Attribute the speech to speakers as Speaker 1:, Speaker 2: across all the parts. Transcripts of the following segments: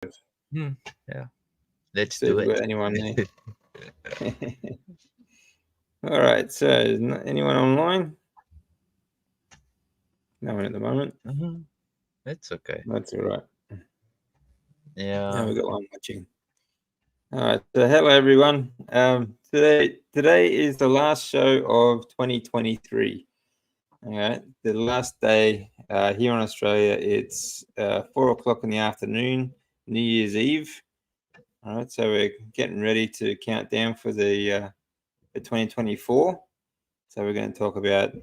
Speaker 1: Yeah, let's
Speaker 2: See if
Speaker 1: do
Speaker 2: we've
Speaker 1: it.
Speaker 2: got anyone there. All right, so is anyone online? No one at the moment.
Speaker 1: Mhm. It's okay.
Speaker 2: That's all right. Now
Speaker 1: Yeah.
Speaker 2: we've got one watching. All right, so hello everyone. Today is the last show of 2023. All right, the last day here in Australia. It's 4 o'clock in the afternoon, New Year's Eve. All right, so we're getting ready to count down for 2024. So we're going to talk about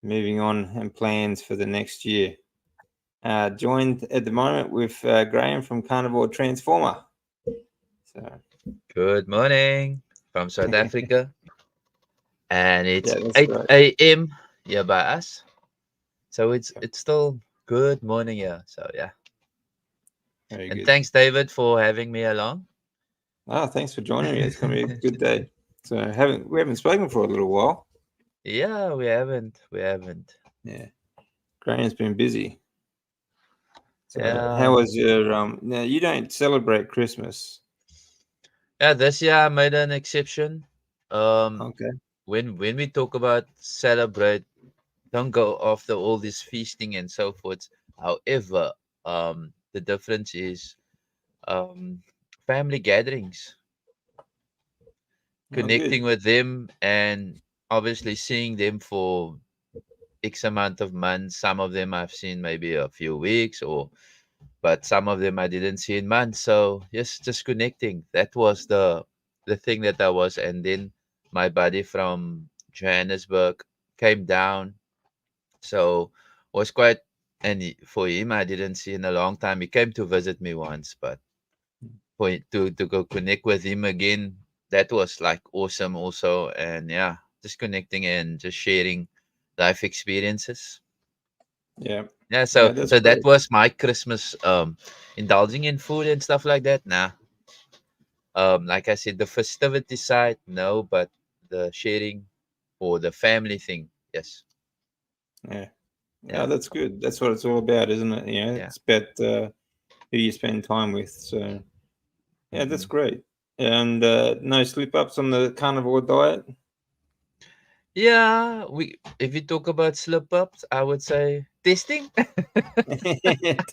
Speaker 2: moving on and plans for the next year. Joined at the moment with Graham from Carnivore Transformer. So
Speaker 1: Good morning from South Africa, and it's
Speaker 2: yeah, that's
Speaker 1: 8 a.m. here by us. So it's
Speaker 2: right.
Speaker 1: it's still good morning here. So yeah.
Speaker 2: Very
Speaker 1: And
Speaker 2: good.
Speaker 1: thanks, David, for having me along.
Speaker 2: Ah, thanks for joining me. It's going to be a good day. So we haven't spoken for a little while.
Speaker 1: Yeah, we haven't. We haven't.
Speaker 2: Yeah, Graham's been busy. So how
Speaker 1: Yeah.
Speaker 2: was your Now you don't celebrate Christmas.
Speaker 1: Yeah, this year I made an exception. Um,
Speaker 2: Okay.
Speaker 1: when we talk about celebrate, don't go after all this feasting and so forth. However, the difference is um family gatherings,
Speaker 2: Oh, good.
Speaker 1: connecting with them, and obviously seeing them for X amount of months. Some of them I've seen maybe a few weeks, or but some of them I didn't see in months. So yes, just connecting. That was the thing that I was. And then my buddy from Johannesburg came down, so was quite. And for him, I didn't see in a long time. He came to visit me once, but to go connect with him again, that was like awesome also. And yeah, just connecting and just sharing life experiences.
Speaker 2: Yeah.
Speaker 1: Yeah,
Speaker 2: Yeah,
Speaker 1: so
Speaker 2: that's
Speaker 1: so that
Speaker 2: great.
Speaker 1: was my Christmas, indulging in food and stuff like that. Nah. Like I said, the festivity side, no, but the sharing or the family thing, yes.
Speaker 2: Yeah.
Speaker 1: Yeah.
Speaker 2: That's good. That's what it's all about, isn't it?
Speaker 1: Yeah.
Speaker 2: It's about who you spend time with. So yeah, that's
Speaker 1: Hmm.
Speaker 2: great. And no slip ups on the carnivore diet.
Speaker 1: Yeah, we if we talk about slip ups, I would say testing.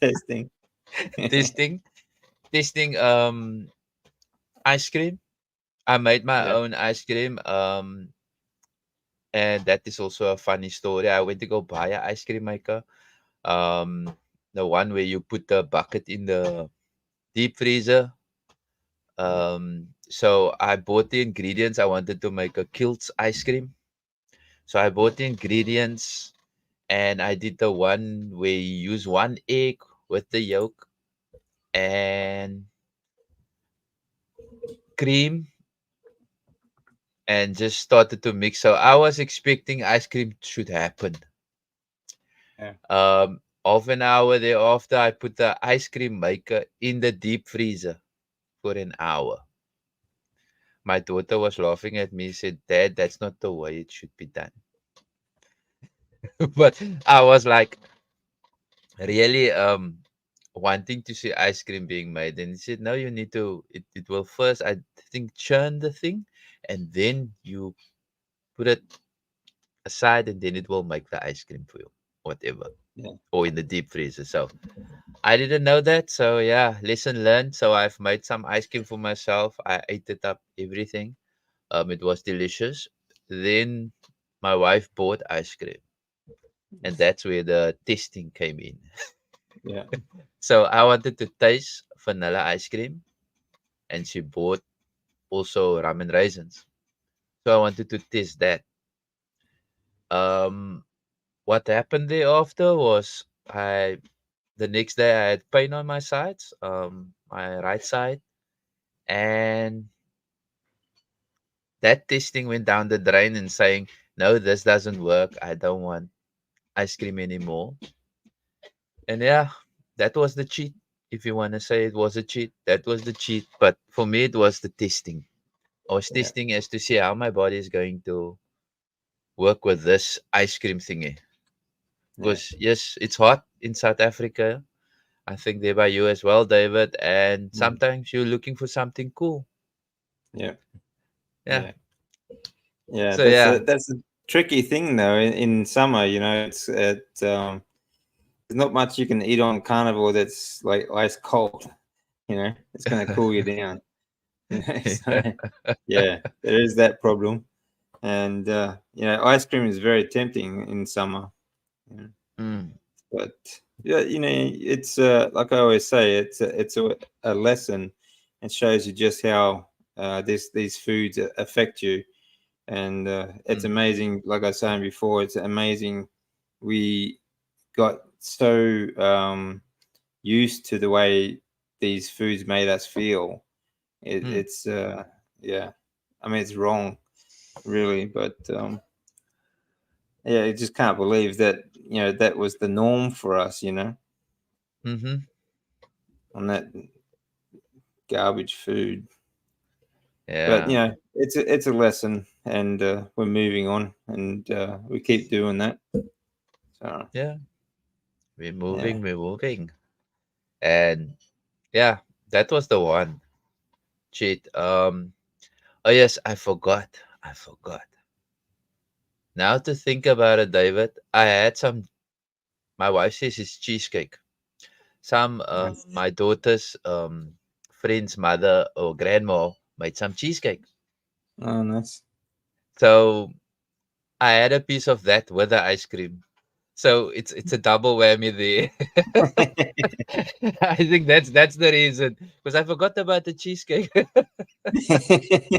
Speaker 2: Testing.
Speaker 1: testing. Testing ice cream. I made my
Speaker 2: Yeah.
Speaker 1: own ice cream. And that is also a funny story. I went to go buy a ice cream maker. Um, the one where you put the bucket in the deep freezer.
Speaker 2: Yeah.
Speaker 1: So I bought the ingredients. I wanted to make a Kilt's ice cream. So I bought the ingredients and I did the one where you use one egg with the yolk and cream and just started to mix. So I was expecting ice cream should happen.
Speaker 2: Yeah.
Speaker 1: Half an hour thereafter, I put the ice cream maker in the deep freezer for an hour. My daughter was laughing at me, said, Dad, that's not the way it should be done. But I was like, really wanting to see ice cream being made. And he said, no, you need to, it will first, I think, churn the thing and then you put it aside and then it will make the ice cream for you, whatever,
Speaker 2: Yeah.
Speaker 1: or in the deep freezer. So I didn't know that. So yeah, lesson learned. So I've made some ice cream for myself. I ate it up, everything. It was delicious. Then my wife bought ice cream, and that's where the testing came in.
Speaker 2: Yeah.
Speaker 1: So I wanted to taste vanilla ice cream, and she bought also ramen raisins. So I wanted to taste that. Um, what happened thereafter was the next day I had pain on my sides, my right side, and that testing went down the drain and saying, no, this doesn't work. I don't want ice cream anymore. And yeah, that was the cheat. If you want to say it was a cheat, that was the cheat. But for me, it was the testing. I was
Speaker 2: Yeah.
Speaker 1: testing as to see how my body is going to work with this ice cream thingy.
Speaker 2: Yeah.
Speaker 1: Because yes, it's hot in South Africa. I think they're by you as well, David. And
Speaker 2: Mm.
Speaker 1: sometimes you're looking for something cool.
Speaker 2: Yeah,
Speaker 1: Yeah.
Speaker 2: yeah, yeah.
Speaker 1: So yeah.
Speaker 2: That's a tricky thing though. In summer, there's not much you can eat on carnivore that's like ice cold. It's going to cool you down. So yeah, there is that problem. And ice cream is very tempting in summer. You know.
Speaker 1: Mm,
Speaker 2: But yeah, it's like I always say, it's a lesson, and shows you just how these foods affect you. And it's
Speaker 1: mm,
Speaker 2: amazing. Like I was saying before, it's amazing. We got so used to the way these foods made us feel.
Speaker 1: mm,
Speaker 2: It's yeah, I mean it's wrong, really, but yeah, I just can't believe that that was the norm for us.
Speaker 1: mm-hmm.
Speaker 2: On that garbage food. But
Speaker 1: Yeah.
Speaker 2: it's a lesson, and we're moving on, and we keep doing that. So
Speaker 1: Yeah. We're
Speaker 2: yeah,
Speaker 1: moving, we're moving. And yeah, that was the one. Cheat. Oh yes, I forgot. I forgot. Now to think about it, David, I had some. My wife says it's cheesecake. Some
Speaker 2: nice.
Speaker 1: my daughter's friend's mother or grandma made some cheesecake.
Speaker 2: Oh, nice.
Speaker 1: So I had a piece of that with the ice cream. So it's a double whammy there. I think that's the reason because I forgot about the cheesecake.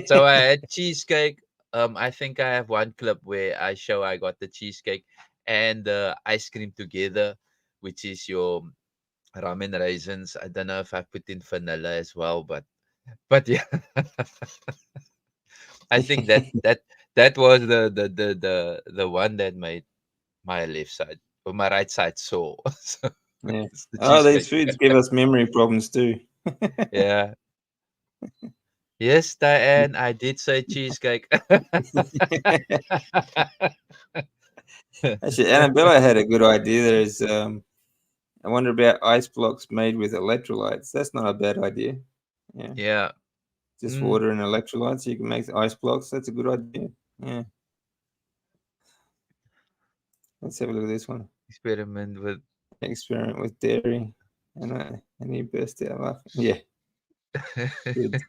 Speaker 1: So I had cheesecake. I think I have one clip where I show I got the cheesecake and the ice cream together, which is your ramen raisins. I don't know if I put in vanilla as well, but yeah, I think that was the one that made my left side or my right side sore. So
Speaker 2: Yeah.
Speaker 1: it's the
Speaker 2: Oh, these
Speaker 1: cheesecake.
Speaker 2: foods give us memory problems too.
Speaker 1: Yeah. Yes, Diane, I did say cheesecake.
Speaker 2: Actually, Annabella had a good idea. I wonder about ice blocks made with electrolytes. That's not a bad idea. Yeah,
Speaker 1: Yeah.
Speaker 2: just
Speaker 1: Mm.
Speaker 2: water and electrolytes. You can make ice blocks. That's a good idea. Yeah, let's have a look at this one.
Speaker 1: Experiment with.
Speaker 2: Experiment with dairy, and he burst out laughing. Yeah, good.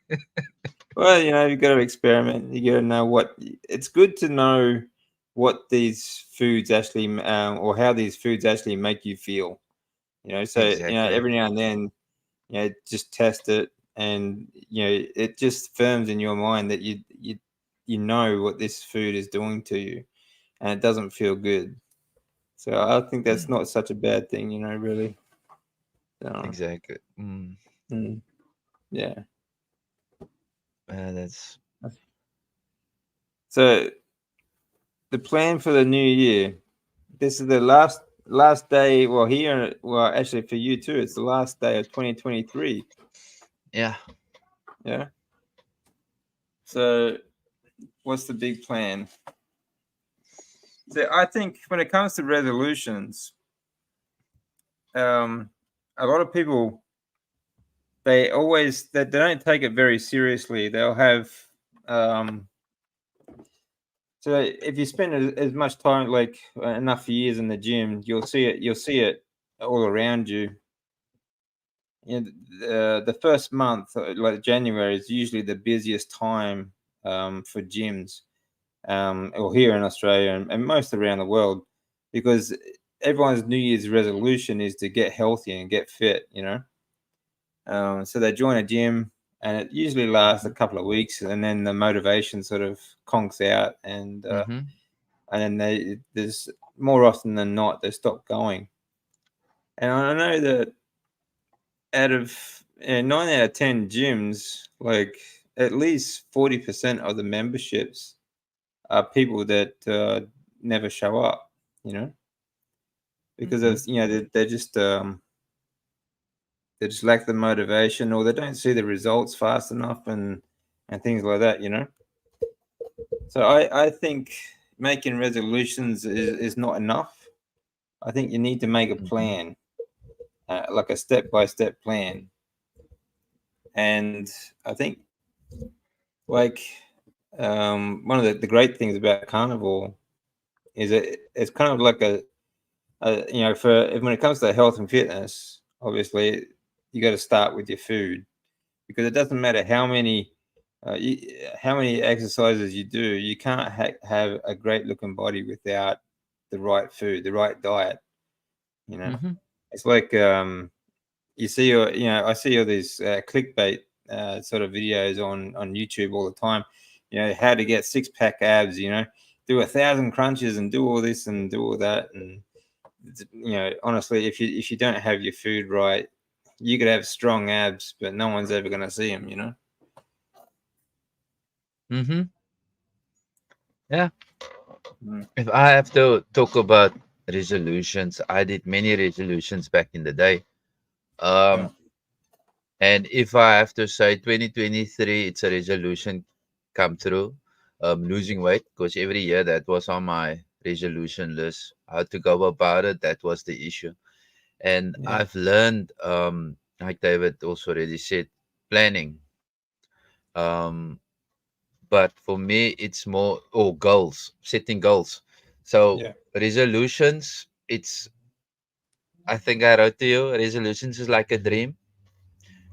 Speaker 2: Well, you got to experiment. You got to know what. It's good to know what these foods actually, or how these foods actually make you feel. So
Speaker 1: Exactly.
Speaker 2: every now and then, just test it, and it just firms in your mind that you know what this food is doing to you, and it doesn't feel good. So I think that's
Speaker 1: Mm.
Speaker 2: not such a bad thing, really. So,
Speaker 1: Exactly. Mm.
Speaker 2: mm, yeah.
Speaker 1: That's
Speaker 2: So the plan for the new year. This is the last day. Well, here, well, actually for you too, it's the last day of 2023.
Speaker 1: yeah.
Speaker 2: Yeah. So what's the big plan? So I think when it comes to resolutions, um, a lot of people they don't take it very seriously. They'll have um, so if you spend as much time like enough years in the gym, you'll see it. You'll see it all around you. The first month, like January, is usually the busiest time for gyms, or here in Australia and most around the world, because everyone's New Year's resolution is to get healthy and get fit. So they join a gym, and it usually lasts a
Speaker 1: Mhm.
Speaker 2: couple of weeks, and then the motivation sort of conks out,
Speaker 1: Mhm.
Speaker 2: and then there's more often than not they stop going. And I know that out of 9 out of 10 gyms, like at least 40% of the memberships are people that never show up, you know, because of
Speaker 1: Mhm.
Speaker 2: they just lack the motivation, or they don't see the results fast enough, and things like that. So I think making resolutions is not enough. I think you need to make a
Speaker 1: Mhm.
Speaker 2: plan. like a step-by-step plan. And I think like one of the great things about carnivore is it's kind of like you know, when it comes to health and fitness, obviously you got to start with your food, because it doesn't matter how many exercises you do, you can't have a great looking body without the right food, the right diet. You know,
Speaker 1: Mm-hmm.
Speaker 2: it's like you see, you know, I see all these clickbait sort of videos on YouTube all the time. You know, how to get six pack abs. You know, do 1,000 crunches and do all this and do all that. And you know, honestly, if you don't have your food right, you could have strong abs, but no one's ever going to see them. You know.
Speaker 1: Mm-hmm. Yeah.
Speaker 2: Mm.
Speaker 1: If I have to talk about resolutions, I did many resolutions back in the day.
Speaker 2: Yeah.
Speaker 1: Um, and if I have to say 2023, it's a resolution come through. Losing weight, because every year that was on my resolution list. How to go about it, that was the issue. And
Speaker 2: Yeah.
Speaker 1: I've learned, like David also already said, planning. Um, but for me, it's more goals, setting goals. So
Speaker 2: Yeah.
Speaker 1: resolutions, it's I think I wrote to you, resolutions is like a dream,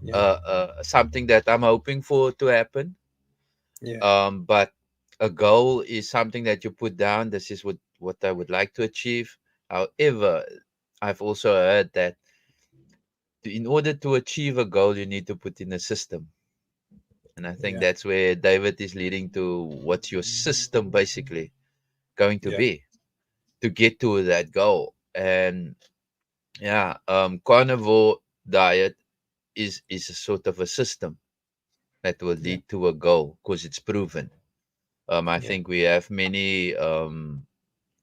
Speaker 2: Yeah.
Speaker 1: something that I'm hoping for to happen.
Speaker 2: Yeah.
Speaker 1: But a goal is something that you put down. This is what I would like to achieve. However, I've also heard that in order to achieve a goal, you need to put in a system. And I think
Speaker 2: Yeah.
Speaker 1: that's where David is leading to. What's your system basically going to
Speaker 2: Yeah.
Speaker 1: be to get to that goal? And yeah, carnivore diet is a sort of a system that will
Speaker 2: Yeah.
Speaker 1: lead to a goal because it's proven. I
Speaker 2: Yeah.
Speaker 1: think we have many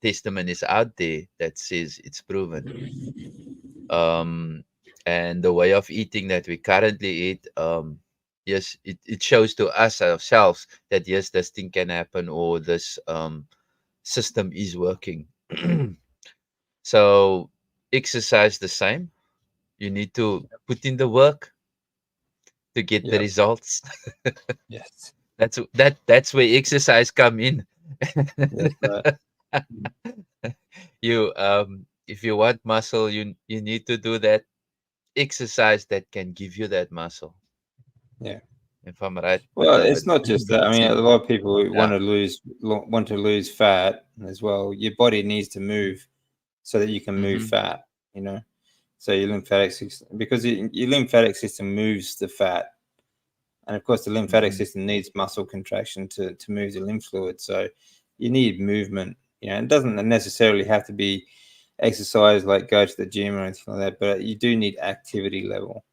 Speaker 1: testimonies out there that says it's proven. Um, and the way of eating that we currently eat, yes, it shows to us ourselves that yes, this thing can happen, or this system is working. So exercise the same. You need to put in the work to get the
Speaker 2: Yeah.
Speaker 1: results.
Speaker 2: Yes.
Speaker 1: That's where exercise come in.
Speaker 2: That's right. Mm.
Speaker 1: You if you want muscle, you need to do that exercise that can give you that muscle.
Speaker 2: Yeah.
Speaker 1: If I'm right,
Speaker 2: Well, it's
Speaker 1: David.
Speaker 2: not just that. I
Speaker 1: That's
Speaker 2: mean,
Speaker 1: it.
Speaker 2: a lot of people
Speaker 1: Yeah.
Speaker 2: want to lose fat as well. Your body needs to move so that you can move
Speaker 1: Mm-hmm.
Speaker 2: fat. You know, so your lymphatic system, because your lymphatic system moves the fat, and of course the lymphatic
Speaker 1: Mm-hmm.
Speaker 2: system needs muscle contraction to move the lymph fluid. So you need movement. You know, it doesn't necessarily have to be exercise like go to the gym or anything like that, but you do need activity level.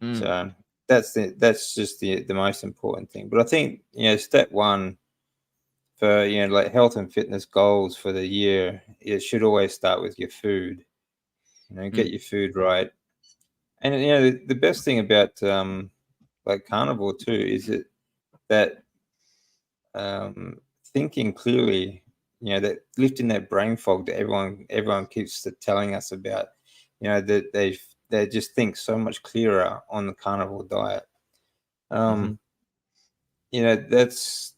Speaker 1: Mm.
Speaker 2: So that's just the most important thing. But I think, you know, step one for, you know, like health and fitness goals for the year, it should always start with your food. You know, get
Speaker 1: Mm.
Speaker 2: your food right. And you know, the best thing about like carnivore too is that um, thinking clearly, you know, that lifting that brain fog that everyone keeps telling us about, you know, that they just think so much clearer on the carnivore diet.
Speaker 1: Mm-hmm.
Speaker 2: Um, you know, that's,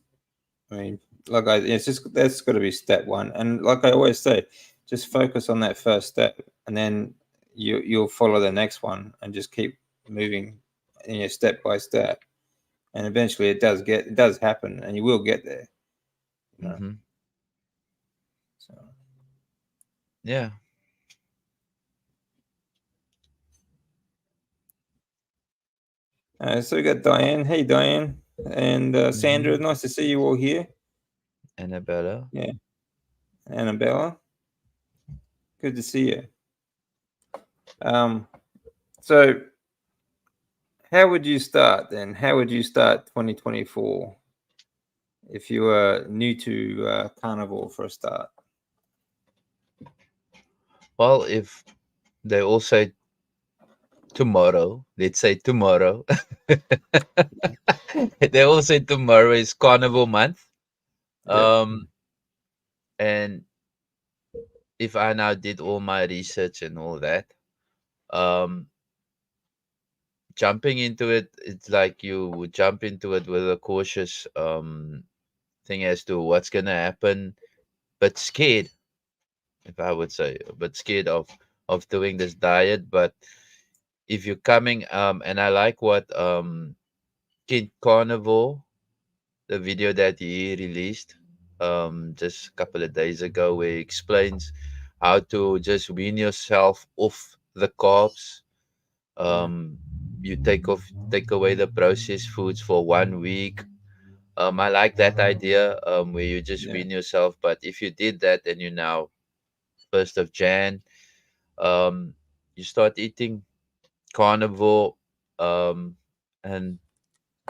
Speaker 2: I mean, like it's just that's got to be step one. And like I always say, just focus on that first step, and then you'll follow the next one, and just keep moving, you know, step by step. And eventually, it does happen, and you will get there. You know.
Speaker 1: Mm-hmm.
Speaker 2: So,
Speaker 1: Yeah.
Speaker 2: so we got Diane. Hey, Diane, and Sandra.
Speaker 1: Mm-hmm.
Speaker 2: Nice to see you all here.
Speaker 1: Annabella.
Speaker 2: Yeah, Annabella. Good to see you. Um, so how would you start then? How would you start 2024 if you were new to carnivore for a start?
Speaker 1: Well, if they all say tomorrow, let's say tomorrow. They all say tomorrow is carnival month.
Speaker 2: Yeah,
Speaker 1: Um, and if I now did all my research and all that, Um, Jumping into it, it's like you would jump into it with a cautious thing as to what's gonna happen, but scared, if I would say, but scared of doing this diet. But if you're coming, and I like what Kid Carnivore, the video that he released just a couple of days ago, where he explains how to just wean yourself off the carbs.
Speaker 2: Yeah.
Speaker 1: um you take away the processed foods for 1 week. I like that idea, where you just
Speaker 2: Yeah.
Speaker 1: wean yourself. But if you did that and you now 1st of Jan, um you start eating carnivore. And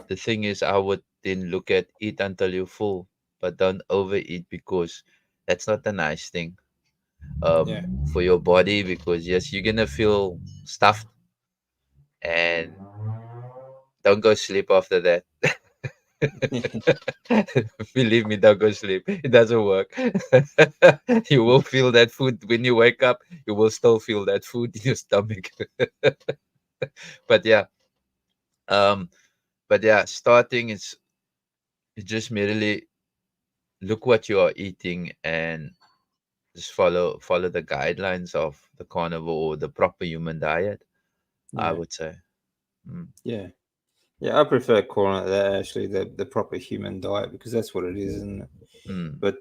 Speaker 1: the thing is, I would then look at eat until you're full, but don't overeat, because that's not a nice thing
Speaker 2: Yeah.
Speaker 1: for your body. Because yes, you're gonna feel stuffed, and don't go sleep after that. Believe me, don't go sleep. It doesn't work. You will feel that food when you wake up. You will still feel that food in your stomach. But yeah, um, starting is just merely look what you are eating and just follow the guidelines of the carnivore or the proper human diet, I
Speaker 2: Yeah.
Speaker 1: would say. Mm,
Speaker 2: Yeah. Yeah. I prefer calling it that, actually, the proper human diet, because that's what it is, isn't it?
Speaker 1: mm,
Speaker 2: But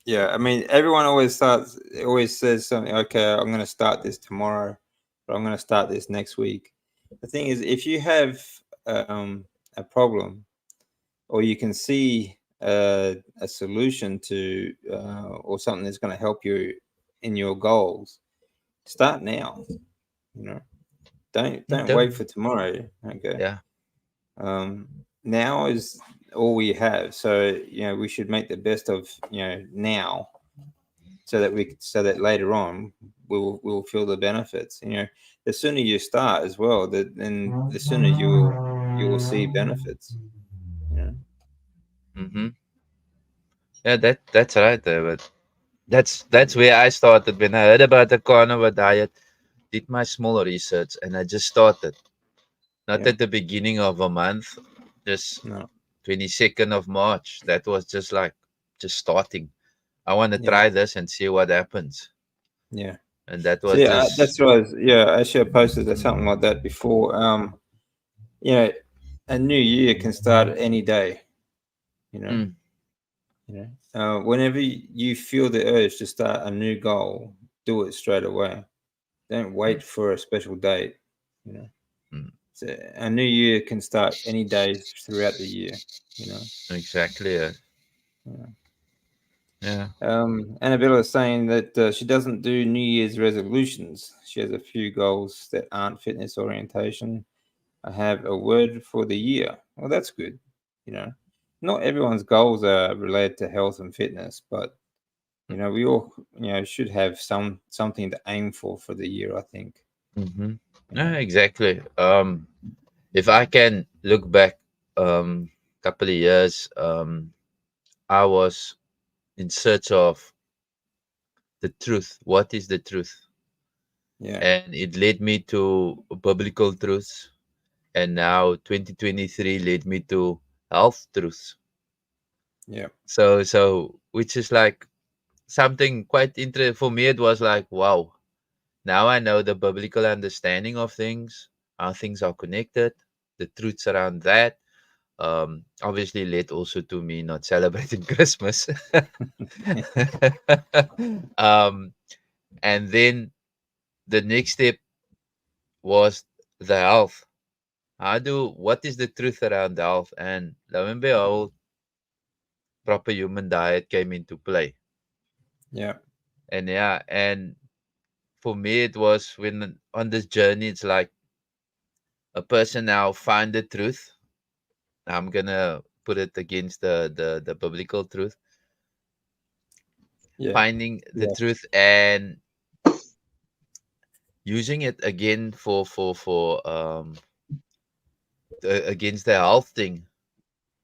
Speaker 2: yeah, I mean, everyone always says something. Okay, I'm going to start this tomorrow, or I'm going to start this next week. The thing is, if you have a problem, or you can see a solution to, or something that's going to help you in your goals, start now. You know, don't wait
Speaker 1: done.
Speaker 2: for tomorrow. Okay.
Speaker 1: Yeah.
Speaker 2: Um, Now is all we have, so we should make the best of now, so that later on we'll feel the benefits. The sooner you start as well, then the sooner you will see benefits. You know.
Speaker 1: Mm-hmm. Yeah, that's right there. But that's where I started when I heard about the carnivore diet. Did my small research, and I just started. Not
Speaker 2: Yeah.
Speaker 1: at the beginning of a month, just
Speaker 2: No.
Speaker 1: 22nd of March. That was just like just starting. I want to
Speaker 2: Yeah.
Speaker 1: try this and see what happens.
Speaker 2: Yeah.
Speaker 1: And that
Speaker 2: So
Speaker 1: was
Speaker 2: yeah,
Speaker 1: just
Speaker 2: that's what yeah, actually I posted
Speaker 1: mm,
Speaker 2: something like that before. You know, a new year can start any day. You know.
Speaker 1: mm,
Speaker 2: Whenever you feel the urge to start a new goal, do it straight away. Don't
Speaker 1: mm,
Speaker 2: wait for a special date. You know.
Speaker 1: mm,
Speaker 2: So a new year can start any day throughout the year. You know.
Speaker 1: exactly.
Speaker 2: Yeah.
Speaker 1: Yeah.
Speaker 2: Annabella is saying that she doesn't do New Year's resolutions. She has a few goals that aren't fitness orientation. I have a word for the year. Well, that's good. You know, not everyone's goals are related to health and fitness, but we all should have something to aim for the year, I think.
Speaker 1: Mm-hmm.
Speaker 2: You
Speaker 1: Yeah,
Speaker 2: know.
Speaker 1: exactly. If I can look back, couple of years, I was in search of the truth. What is the truth?
Speaker 2: Yeah.
Speaker 1: And it led me to biblical truths. And now 2023 led me to health truths.
Speaker 2: Yeah.
Speaker 1: So which is like something quite interesting for me. It was like, wow, now I know the biblical understanding of things, how things are connected, the truths around that. Obviously led also to me not celebrating Christmas. um, and then the next step was the health. What is the truth around health? And lo and behold, proper human diet came into play.
Speaker 2: Yeah.
Speaker 1: And yeah, and for me, it was when on this journey, it's like a person now find the truth. I'm gonna put it against the biblical truth,
Speaker 2: Yeah.
Speaker 1: finding the
Speaker 2: Yeah.
Speaker 1: truth and using it again against the health thing,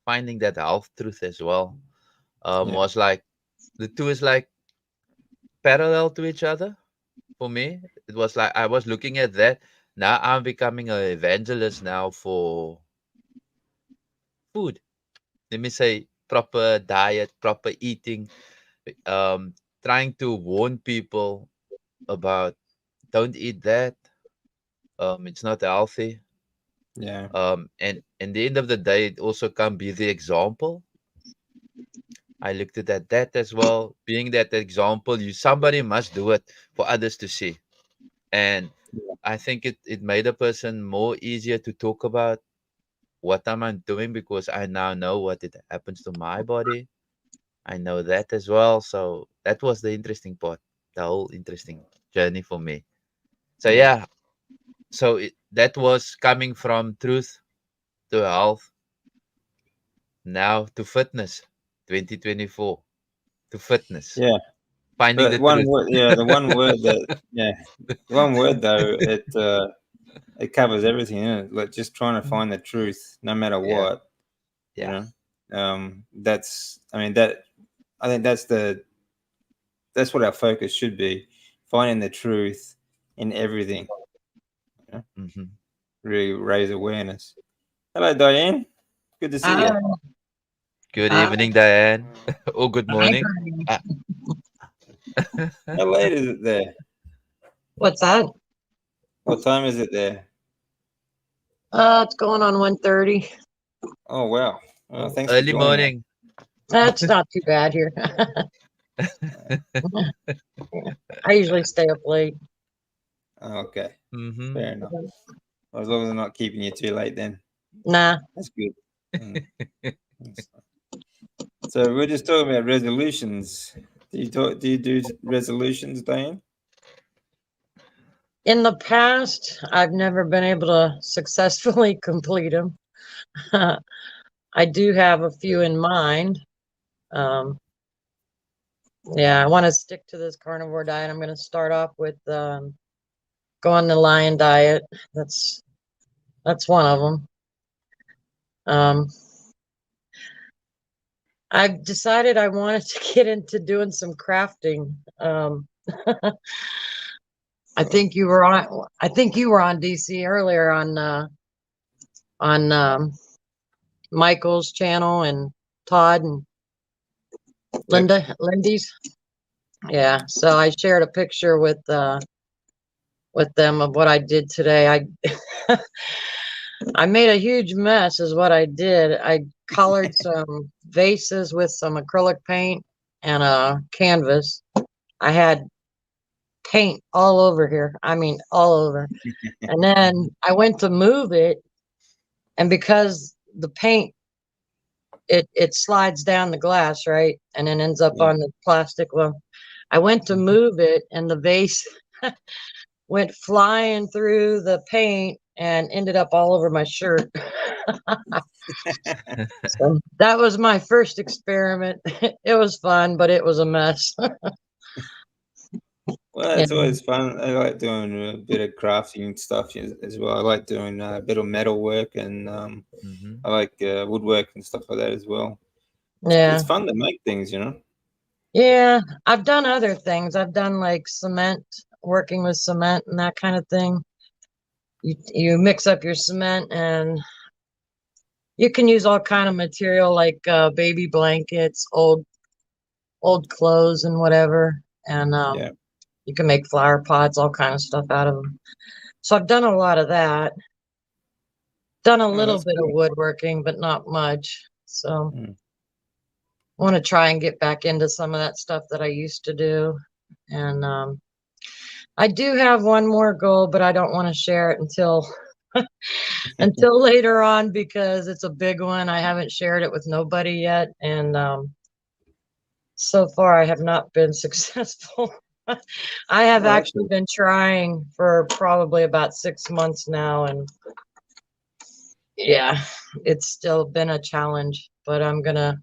Speaker 1: finding that health truth as well.
Speaker 2: Yeah.
Speaker 1: Was like the two is like parallel to each other. for me. It was like I was looking at that. Now I'm becoming an evangelist now for food. Let me say proper diet, proper eating, trying to warn people about don't eat that. It's not healthy.
Speaker 2: Yeah,
Speaker 1: And in the end of the day, it also can be the example. I looked at that as well. Being that example, you somebody must do it for others to see. And I think it made a person more easier to talk about what am I doing because I now know what it happens to my body. I know that as well. So that was the interesting part, the whole interesting journey for me. So
Speaker 2: yeah,
Speaker 1: yeah, so that was coming from truth to health, now to fitness, 2024 to fitness,
Speaker 2: yeah.
Speaker 1: finding
Speaker 2: But
Speaker 1: the
Speaker 2: one
Speaker 1: truth.
Speaker 2: word, yeah, the one word that, yeah, the one word though, it covers everything, like just trying to find the truth no matter
Speaker 1: Yeah,
Speaker 2: what, you
Speaker 1: yeah.
Speaker 2: know. That's, I mean, that I think that's what our focus should be, finding the truth in everything. You know?
Speaker 1: Hmm.
Speaker 2: Really raise awareness. Hello, Diane. Good to see
Speaker 3: Hi,
Speaker 2: you.
Speaker 1: Good
Speaker 3: hi,
Speaker 1: evening, Diane. or good
Speaker 3: hi,
Speaker 1: morning.
Speaker 3: Bernie.
Speaker 1: Uh,
Speaker 2: How late is it there?
Speaker 3: What's that?
Speaker 2: What time is it there?
Speaker 3: It's going on 1:30.
Speaker 2: Oh wow. Oh,
Speaker 1: oh,
Speaker 2: thanks for
Speaker 1: early
Speaker 2: joining us.
Speaker 1: morning.
Speaker 3: That's not too bad here. I usually stay up late.
Speaker 2: Oh, okay,
Speaker 1: Hmm.
Speaker 2: fair enough. Well, as long as I'm not keeping you too late, then
Speaker 3: Nah.
Speaker 2: that's good. Mm, that's- So we're just talking about resolutions. Do you do resolutions, Diane?
Speaker 3: In the past, I've never been able to successfully complete them. I do have a few in mind. Um, yeah, I want to stick to this carnivore diet. I'm going to start off with go on the lion diet. That's that's one of them. Um, I've decided I wanted to get into doing some crafting. I
Speaker 2: Oh,
Speaker 3: think you were on. I think you were on DC earlier on Michael's channel and Todd and
Speaker 2: yep.
Speaker 3: Lindy's. Yeah, so I shared a picture with them of what I did today. I I made a huge mess, is what I did. I colored some vases with some acrylic paint and a canvas. I had paint all over here. I mean, all over. And then I went to move it, and because the paint it slides down the glass, right, and then ends up
Speaker 2: Yeah.
Speaker 3: on the plastic. Well, I went to move it, and the vase went flying through the paint and ended up all over my shirt. So that was my first experiment. It was fun, but it was a mess.
Speaker 2: Well,
Speaker 3: Yeah,
Speaker 2: it's always fun. I like doing a bit of crafting stuff as well. I like doing a bit of metal work, and
Speaker 1: Hmm.
Speaker 2: I like woodwork and stuff like that as well. It's
Speaker 3: yeah,
Speaker 2: fun to make things, you know.
Speaker 3: yeah. I've done other things. I've done like cement, working with cement and that kind of thing. You mix up your cement, and you can use all kind of material like baby blankets, old clothes, and whatever. And
Speaker 2: Yeah.
Speaker 3: you can make flower pots, all kind of stuff out of them. So I've done a lot of that. Done a
Speaker 2: Oh,
Speaker 3: little
Speaker 2: that's
Speaker 3: bit of
Speaker 2: cool.
Speaker 3: woodworking, but not much. So
Speaker 2: Mm.
Speaker 3: I want to try and get back into some of that stuff that I used to do. And I do have one more goal, but I don't want to share it until until later on because it's a big one. I haven't shared it with nobody yet, and so far I have not been successful. I have
Speaker 2: Well,
Speaker 3: actually
Speaker 2: actually,
Speaker 3: been trying for probably about 6 months now, and yeah, it's still been a challenge, but I'm gonna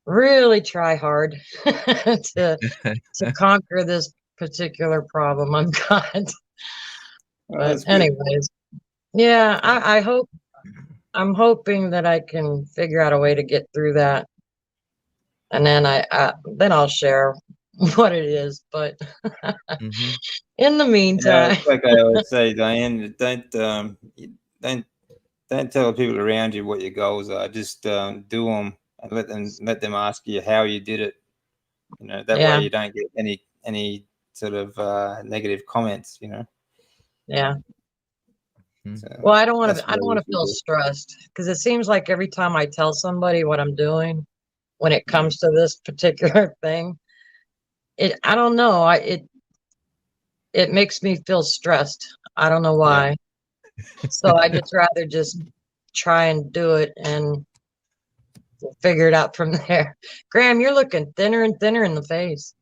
Speaker 3: really try hard to conquer this particular problem I've got.
Speaker 2: well,
Speaker 3: But
Speaker 2: that's good.
Speaker 3: anyways, yeah,
Speaker 2: Yeah.
Speaker 3: I hope I'm hoping that I can figure out a way to get through that, and then then I'll share what it is, but
Speaker 1: Mm-hmm.
Speaker 3: in the meantime,
Speaker 2: It's like I always say, Diane, don't tell the people around you what your goals are. Just do them and let them ask you how you did it. You know, that
Speaker 3: yeah,
Speaker 2: way you don't get any sort of negative comments. You know,
Speaker 3: yeah.
Speaker 2: so
Speaker 3: Well, I don't want
Speaker 2: that's
Speaker 3: to. I
Speaker 2: what I
Speaker 3: don't want to
Speaker 2: usually
Speaker 3: feel
Speaker 2: do.
Speaker 3: stressed because it seems like every time I tell somebody what I'm doing, when it
Speaker 2: Mm.
Speaker 3: comes to this particular thing, I don't know. It makes me feel stressed. I don't know
Speaker 2: Yeah.
Speaker 3: why. So I just rather just try and do it and figure it out from there. Graham, you're looking thinner and thinner in the face.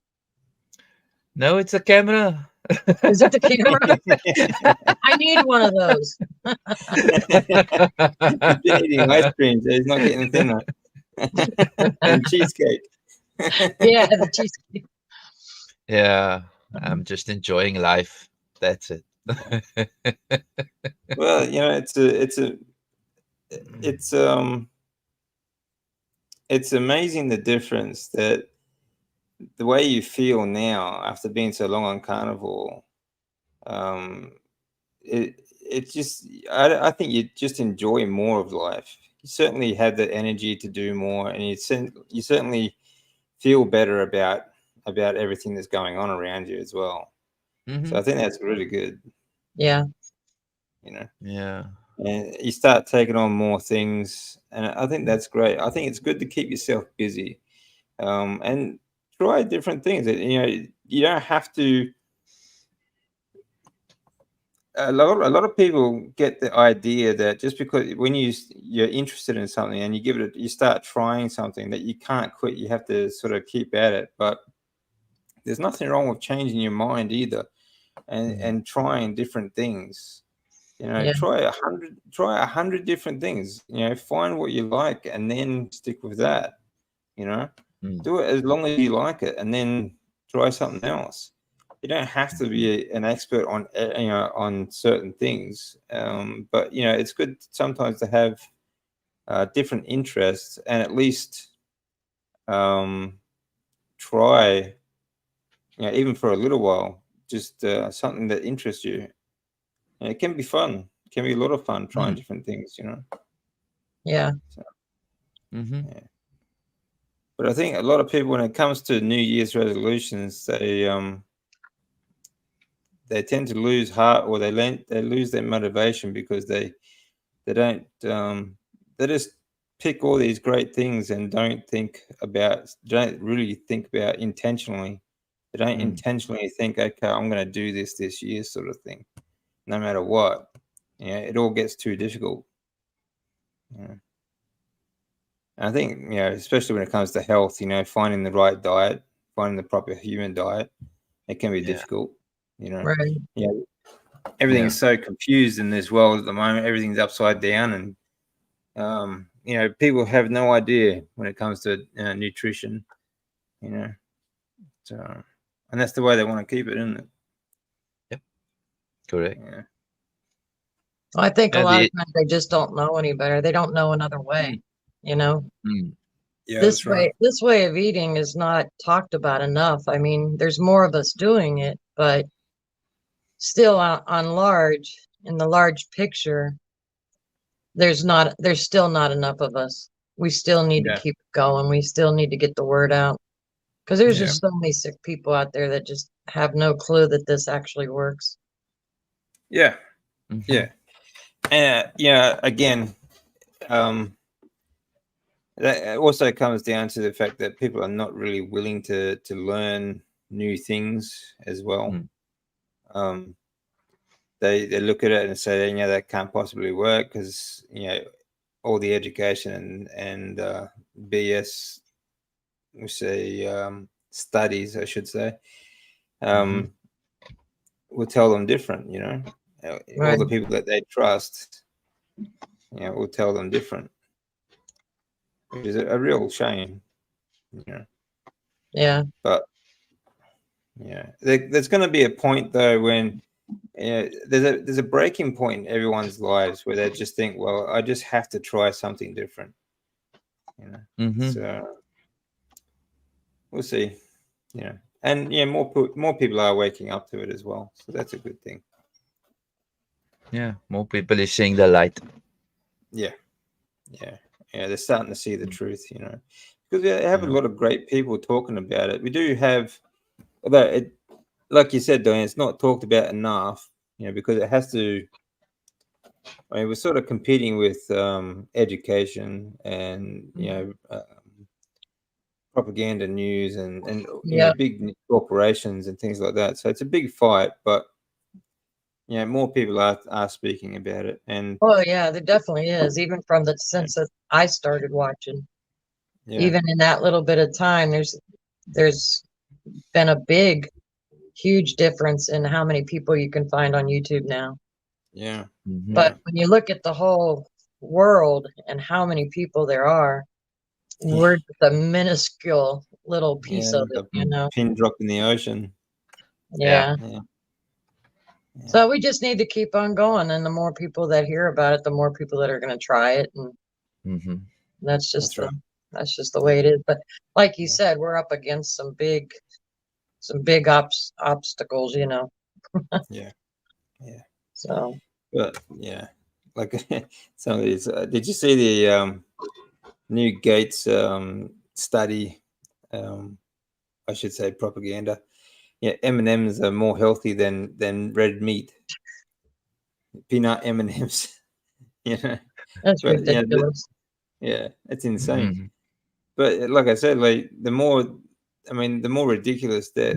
Speaker 1: No, it's a camera.
Speaker 3: Is it the camera? I need one of those.
Speaker 2: He's been eating ice cream, so he's not getting thinner. And cheesecake.
Speaker 3: Yeah, the cheesecake.
Speaker 1: Yeah, I'm just enjoying life. That's it.
Speaker 2: Well, you know, it's it's amazing the difference that the way you feel now after being so long on carnivore. Um, it just I think you just enjoy more of life. You certainly have the energy to do more, and you certainly feel better about everything that's going on around you as well. So
Speaker 1: Mm-hmm.
Speaker 2: I think that's really good,
Speaker 3: Yeah,
Speaker 2: you know.
Speaker 1: Yeah.
Speaker 2: And you start taking on more things, and I think that's great. I think it's good to keep yourself busy, and try different things. You know, you don't have to. A lot of people get the idea that just because when you're interested in something and you give it, you start trying something that you can't quit. You have to sort of keep at it, but there's nothing wrong with changing your mind either,
Speaker 1: Mm.
Speaker 2: and trying different things. You know,
Speaker 3: yeah,
Speaker 2: try 100 different things. You know, find what you like and then stick with that. You know,
Speaker 1: Mm.
Speaker 2: do it as long as you like it, and then try something else. You don't have to
Speaker 1: Mhm.
Speaker 2: be an expert on on certain things, but you know, it's good sometimes to have different interests and at least um, try, you know, even for a little while, just something that interests you. And it can be fun. It can be a lot of fun trying
Speaker 1: Mm.
Speaker 2: different things, you know.
Speaker 3: yeah,
Speaker 2: So,
Speaker 1: Mhm.
Speaker 2: yeah. But I think a lot of people, when it comes to New Year's resolutions, they tend to lose heart, or they lose their motivation because they don't they just pick all these great things and don't really think about intentionally. They don't
Speaker 1: Mm.
Speaker 2: intentionally think, okay, I'm going to do this year, sort of thing, no matter what. Yeah, it all gets too difficult. Yeah. And I think, you know, especially when it comes to health, you know, finding the right diet, finding the proper human diet, it can be
Speaker 1: Yeah.
Speaker 2: difficult. You know,
Speaker 3: right.
Speaker 2: yeah, everything
Speaker 1: Yeah.
Speaker 2: is so confused in this world at the moment. Everything's upside down, and you know, people have no idea when it comes to nutrition. You know, so and that's the way they want to keep it, isn't it?
Speaker 1: Yep. Correct.
Speaker 2: Yeah.
Speaker 3: I think a
Speaker 1: Yeah.
Speaker 3: lot of
Speaker 1: The
Speaker 3: times they just don't know any better. They don't know another way.
Speaker 2: Mm.
Speaker 3: You know,
Speaker 1: mm.
Speaker 2: Yeah, that's right.
Speaker 3: this way of eating is not talked about enough. I mean, there's more of us doing it, but still on large, in the large picture, there's still not enough of us. We still need to
Speaker 2: Yeah.
Speaker 3: keep going. We still need to get the word out because there's
Speaker 2: Yeah.
Speaker 3: just so many sick people out there that just have no clue that this actually works.
Speaker 2: Yeah.
Speaker 1: Mhm.
Speaker 2: Yeah. And yeah, again, um, that also comes down to the fact that people are not really willing to learn new things as well.
Speaker 1: Mm.
Speaker 2: Um, they look at it and say, you know, that can't possibly work because, you know, all the education and BS, we say, studies, I should say,
Speaker 1: Mhm.
Speaker 2: um, will tell them different. You know, all
Speaker 3: Right.
Speaker 2: the people that they trust, you know, will tell them different, which is a real shame. You know,
Speaker 3: Yeah.
Speaker 2: but yeah, there's going to be a point though when there's a breaking point in everyone's lives where they just think, well, I just have to try something different. You know,
Speaker 1: Mhm.
Speaker 2: so we'll see. You know, and yeah, more people are waking up to it as well, so that's a good thing.
Speaker 1: Yeah, more people is seeing the light.
Speaker 2: Yeah, yeah, yeah. They're starting to see the truth, because we have a lot of great people talking about it. We do have, although it, like you said, Diane, it's not talked about enough, because it has to. I mean, we're sort of competing with education and propaganda news and
Speaker 3: Yeah.
Speaker 2: big corporations and things like that. So it's a big fight, but more people are speaking about it, and
Speaker 3: Oh yeah, there definitely is. Even from the since that I started watching,
Speaker 2: yeah,
Speaker 3: even in that little bit of time, there's been a huge difference in how many people you can find on YouTube now.
Speaker 2: yeah,
Speaker 3: But
Speaker 2: yeah,
Speaker 3: when you look at the whole world and how many people there are, we're just a minuscule little piece of
Speaker 2: like
Speaker 3: it,
Speaker 2: a pin drop in the ocean.
Speaker 1: Yeah.
Speaker 3: Yeah.
Speaker 2: Yeah,
Speaker 3: So we just need to keep on going, and the more people that hear about it, the more people that are going to try it, and
Speaker 1: Mm-hmm.
Speaker 3: that's just
Speaker 2: that's right.
Speaker 3: that's just the way it is. But like you
Speaker 2: Yeah.
Speaker 3: said, we're up against some big obstacles,
Speaker 2: Yeah, yeah.
Speaker 3: So
Speaker 2: But yeah, like some of these. Did you see the new Gates study? I should say propaganda. Yeah, M&Ms are more healthy than red meat. Peanut M&Ms. Yeah,
Speaker 3: that's
Speaker 2: but
Speaker 3: ridiculous.
Speaker 2: yeah, it's insane.
Speaker 1: Mm-hmm.
Speaker 2: But like I said, like the more ridiculous that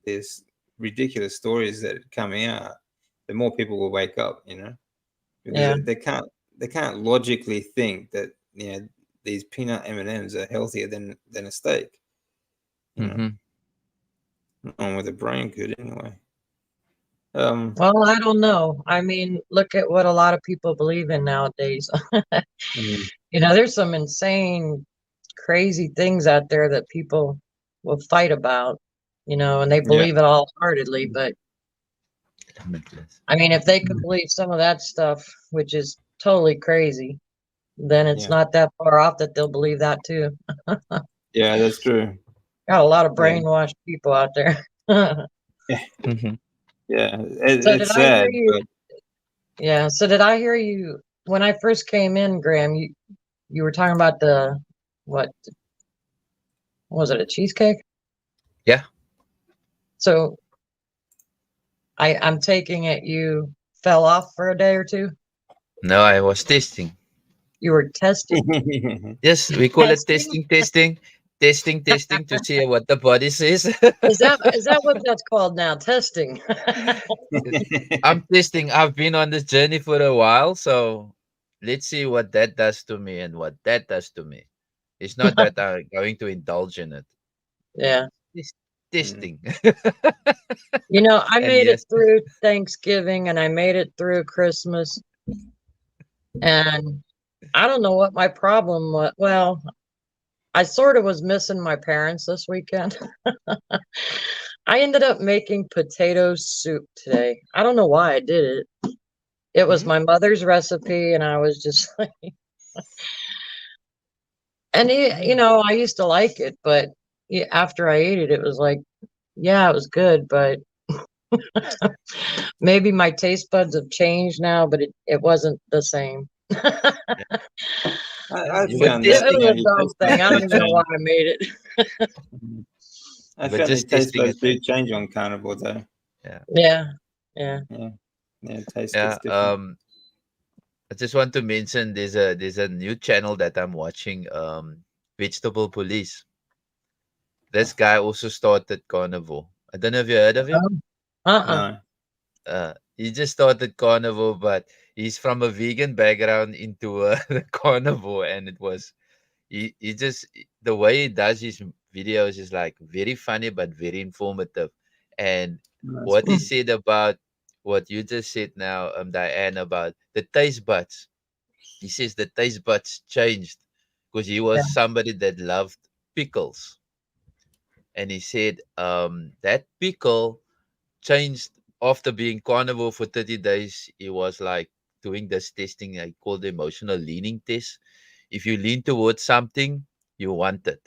Speaker 2: there's ridiculous stories that are coming out, the more people will wake up, because
Speaker 3: Yeah.
Speaker 2: they can't logically think that these peanut M&Ms are healthier than a steak.
Speaker 1: Mm-hmm.
Speaker 2: No one with a brain could anyway.
Speaker 3: Well, I don't know. I mean, look at what a lot of people believe in nowadays.
Speaker 2: mm,
Speaker 3: There's some insane, crazy things out there that people will fight about, and they
Speaker 2: yeah,
Speaker 3: believe it all heartedly. But
Speaker 1: Limitless.
Speaker 3: I mean, if they can believe some of that stuff, which is totally crazy, then it's
Speaker 2: yeah,
Speaker 3: not that far off that they'll believe that too.
Speaker 2: yeah, that's true.
Speaker 3: Got a lot of
Speaker 2: Yeah,
Speaker 3: brainwashed people out there.
Speaker 2: yeah,
Speaker 1: Mm-hmm.
Speaker 2: yeah.
Speaker 3: So did
Speaker 2: It's
Speaker 3: I hear
Speaker 2: sad,
Speaker 3: you?
Speaker 2: but
Speaker 3: Yeah. So did I hear you when I first came in, Graham? You were talking about what was it, a cheesecake?
Speaker 1: Yeah.
Speaker 3: So I'm taking it you fell off for a day or two.
Speaker 1: No, I was testing.
Speaker 3: You were testing.
Speaker 1: Yes, we call it
Speaker 3: Testing?
Speaker 1: testing to see what the body says.
Speaker 3: Is that what that's called now? Testing.
Speaker 1: I'm testing. I've been on this journey for a while, so let's see what that does to me and what that does to me. It's not that I'm going to indulge in it.
Speaker 3: Yeah.
Speaker 1: It's
Speaker 2: Mm,
Speaker 1: testing.
Speaker 3: I
Speaker 1: And
Speaker 3: made it
Speaker 1: yes.
Speaker 3: through Thanksgiving and I made it through Christmas, and I don't know what my problem was. Well, I sort of was missing my parents this weekend. I ended up making potato soup today. I don't know why I did it. It was
Speaker 2: mm,
Speaker 3: my mother's recipe, and I was just like, and I used to like it, but after I ate it, it was like, yeah, it was good, but maybe my taste buds have changed now, but it wasn't the same.
Speaker 1: Yeah. Yeah,
Speaker 2: I
Speaker 1: you were
Speaker 2: found
Speaker 3: It
Speaker 2: that
Speaker 1: testing
Speaker 3: was
Speaker 1: it.
Speaker 3: a
Speaker 2: your
Speaker 3: dumb
Speaker 2: taste
Speaker 3: thing.
Speaker 2: buds
Speaker 3: I
Speaker 2: do
Speaker 3: don't even know why
Speaker 2: change.
Speaker 3: I made it.
Speaker 2: Mhm. I
Speaker 1: You were
Speaker 2: found the
Speaker 1: just
Speaker 2: taste
Speaker 1: testing
Speaker 2: buds
Speaker 1: it,
Speaker 2: do
Speaker 1: man.
Speaker 2: change on carnivore though.
Speaker 1: Yeah.
Speaker 3: Yeah, yeah.
Speaker 2: Yeah, yeah, taste gets
Speaker 1: Yeah.
Speaker 2: different.
Speaker 1: I just want to mention there's a new channel that I'm watching, Vegetable Police. This guy also started carnivore. I don't know if you heard of him.
Speaker 3: Oh, uh-uh.
Speaker 2: No.
Speaker 1: He just started carnivore, but he's from a vegan background into a carnivore, and it was he just the way he does his videos is like very funny but very informative. And
Speaker 2: No, that's
Speaker 1: what he
Speaker 2: good.
Speaker 1: said about what you just said now, Diane, about the taste buds. He says the taste buds changed because he
Speaker 3: Yeah.
Speaker 1: was somebody that loved pickles, and he said that pickle changed after being carnivore for 30 days. He was like doing this testing I call the emotional leaning test. If you lean towards something, you want it.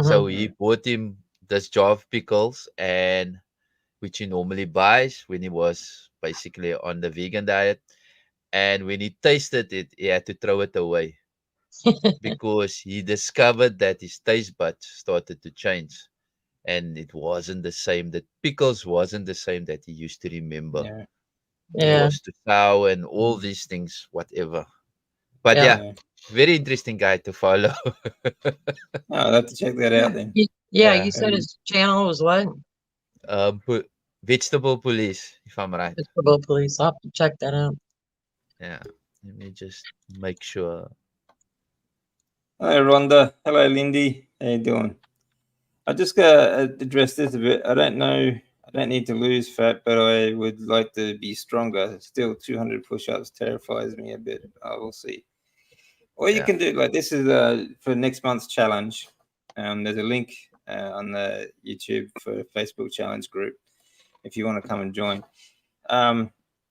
Speaker 1: So
Speaker 3: Hmm.
Speaker 1: he
Speaker 2: Mm,
Speaker 1: bought him this jar of pickles, and which he normally buys when he was basically on the vegan diet. And when he tasted it, he had to throw it away because he discovered that his taste buds started to change, and it wasn't the same. The pickles wasn't the same that he used to remember.
Speaker 2: Yeah.
Speaker 1: It
Speaker 3: Yeah.
Speaker 1: was too sour and all these things, whatever. But
Speaker 3: Yeah.
Speaker 1: yeah,
Speaker 2: Yeah.
Speaker 1: very interesting guy to follow.
Speaker 2: Oh, I'll have to check that out then.
Speaker 3: Yeah,
Speaker 1: Yeah.
Speaker 3: you said his channel was what?
Speaker 1: Vegetable police, if I'm right.
Speaker 3: Vegetable Police. I'll have to check that out.
Speaker 1: Yeah. Let me just make sure.
Speaker 2: Hello, Rhonda. Hello, Lindy. How you doing? I just gotta address this a bit. I don't know. I don't need to lose fat, but I would like to be stronger. Still, 200 push-ups terrifies me a bit. I will see. Or you
Speaker 1: Yeah.
Speaker 2: can do like this is for next month's challenge. There's a link on the YouTube for Facebook challenge group if you want to come and join.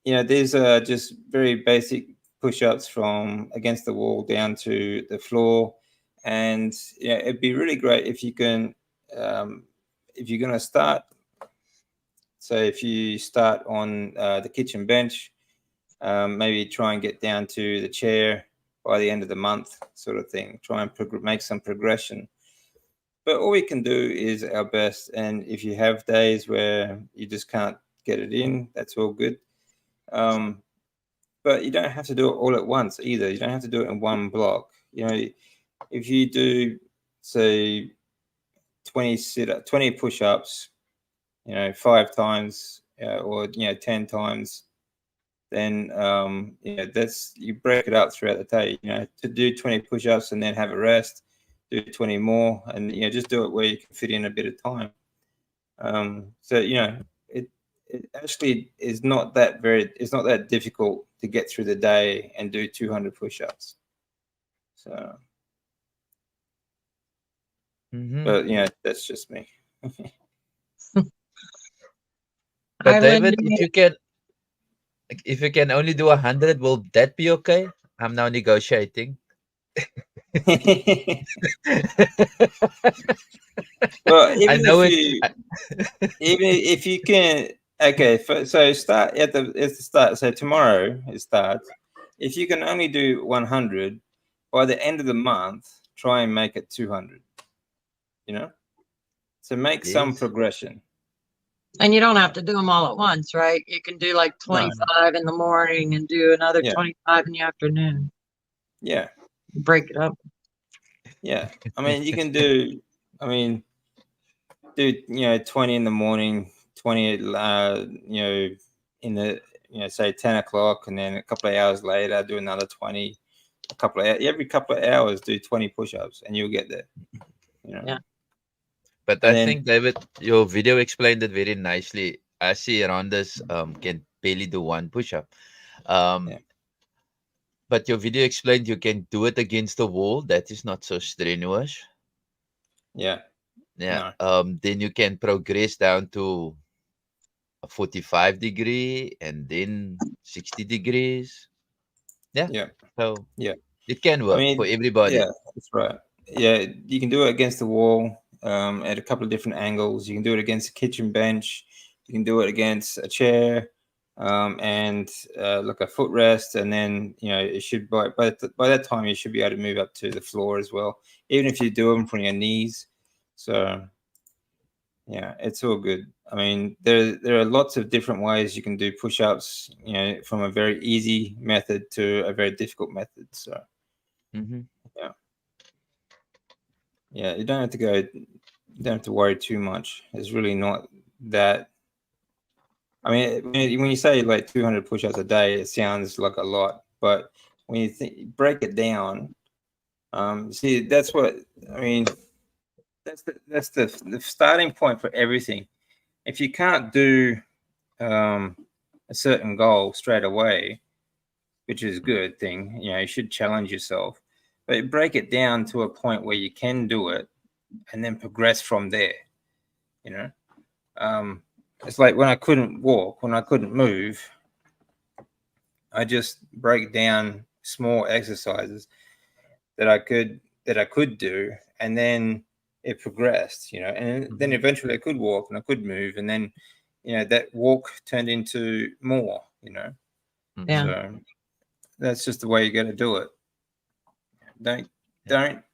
Speaker 2: These are just very basic push-ups from against the wall down to the floor, and it'd be really great if you can, if you're going to start. So if you start on the kitchen bench, maybe try and get down to the chair by the end of the month, sort of thing. Try and make some progression. But all we can do is our best, and if you have days where you just can't get it in, that's all good. But you don't have to do it all at once either. You don't have to do it in one block. If you do say 20 push-ups, 5 times or 10 times, then that's you break it up throughout the day. To do 20 push-ups and then have a rest, do 20 more, and just do it where you can fit in a bit of time. So it actually is not that it's not that difficult to get through the day and do 200 push-ups. So, but that's just me.
Speaker 1: But
Speaker 3: Hi,
Speaker 1: David,
Speaker 3: Lindy.
Speaker 1: if you can only do 100, will that be okay? I'm now negotiating.
Speaker 2: Well,
Speaker 1: I
Speaker 2: even
Speaker 1: know
Speaker 2: if
Speaker 1: it.
Speaker 2: you even if you can, okay, so start at the start. So tomorrow it starts. If you can only do 100 by the end of the month, try and make it 200. So make some
Speaker 1: Yes.
Speaker 2: progression.
Speaker 3: And you don't have to do them all at once, right? You can do like
Speaker 2: No.
Speaker 3: 25 in the morning and do another
Speaker 2: Yeah.
Speaker 3: 25 in the afternoon.
Speaker 2: Yeah.
Speaker 3: Break it up.
Speaker 2: Yeah. I mean, you can do. I mean, do 20 in the morning, 20 in the say 10 o'clock, and then a couple of hours later do another 20. Every couple of hours do 20 push-ups, and you'll get there.
Speaker 3: Yeah.
Speaker 1: But
Speaker 2: And
Speaker 1: I
Speaker 2: then
Speaker 1: think, David, your video explained it very nicely. I see Rhonda's can barely do one push up. Um,
Speaker 2: yeah,
Speaker 1: but your video explained you can do it against the wall. That is not so strenuous.
Speaker 2: yeah,
Speaker 1: Yeah.
Speaker 2: no,
Speaker 1: Then you can progress down to a 45 degree and then 60 degrees. Yeah.
Speaker 2: yeah,
Speaker 1: So
Speaker 2: yeah.
Speaker 1: it can
Speaker 2: I
Speaker 1: work for
Speaker 2: mean, yeah,
Speaker 1: everybody.
Speaker 2: that's right. Yeah, you can do it against the wall at a couple of different angles. You can do it against a kitchen bench. You can do it against a chair and like a footrest, and then it should by that time you should be able to move up to the floor as well, even if you do them from your knees. So yeah, it's all good. I mean, there are lots of different ways you can do push-ups. From a very easy method to a very difficult method. So
Speaker 1: Mm-hmm.
Speaker 2: yeah. Yeah, you don't have to go. You don't have to worry too much. It's really not that. I mean, when you say like 200 push-ups a day, it sounds like a lot. But when break it down, see, that's what I mean. That's the starting point for everything. If you can't do a certain goal straight away, which is a good thing, you should challenge yourself. But break it down to a point where you can do it, and then progress from there. You know. It's like when I couldn't walk, when I couldn't move, I just break down small exercises that I could do, and then it progressed, and then eventually I could walk and I could move, and then, that walk turned into more,
Speaker 3: Yeah.
Speaker 2: So that's just the way you got to do it. Don't,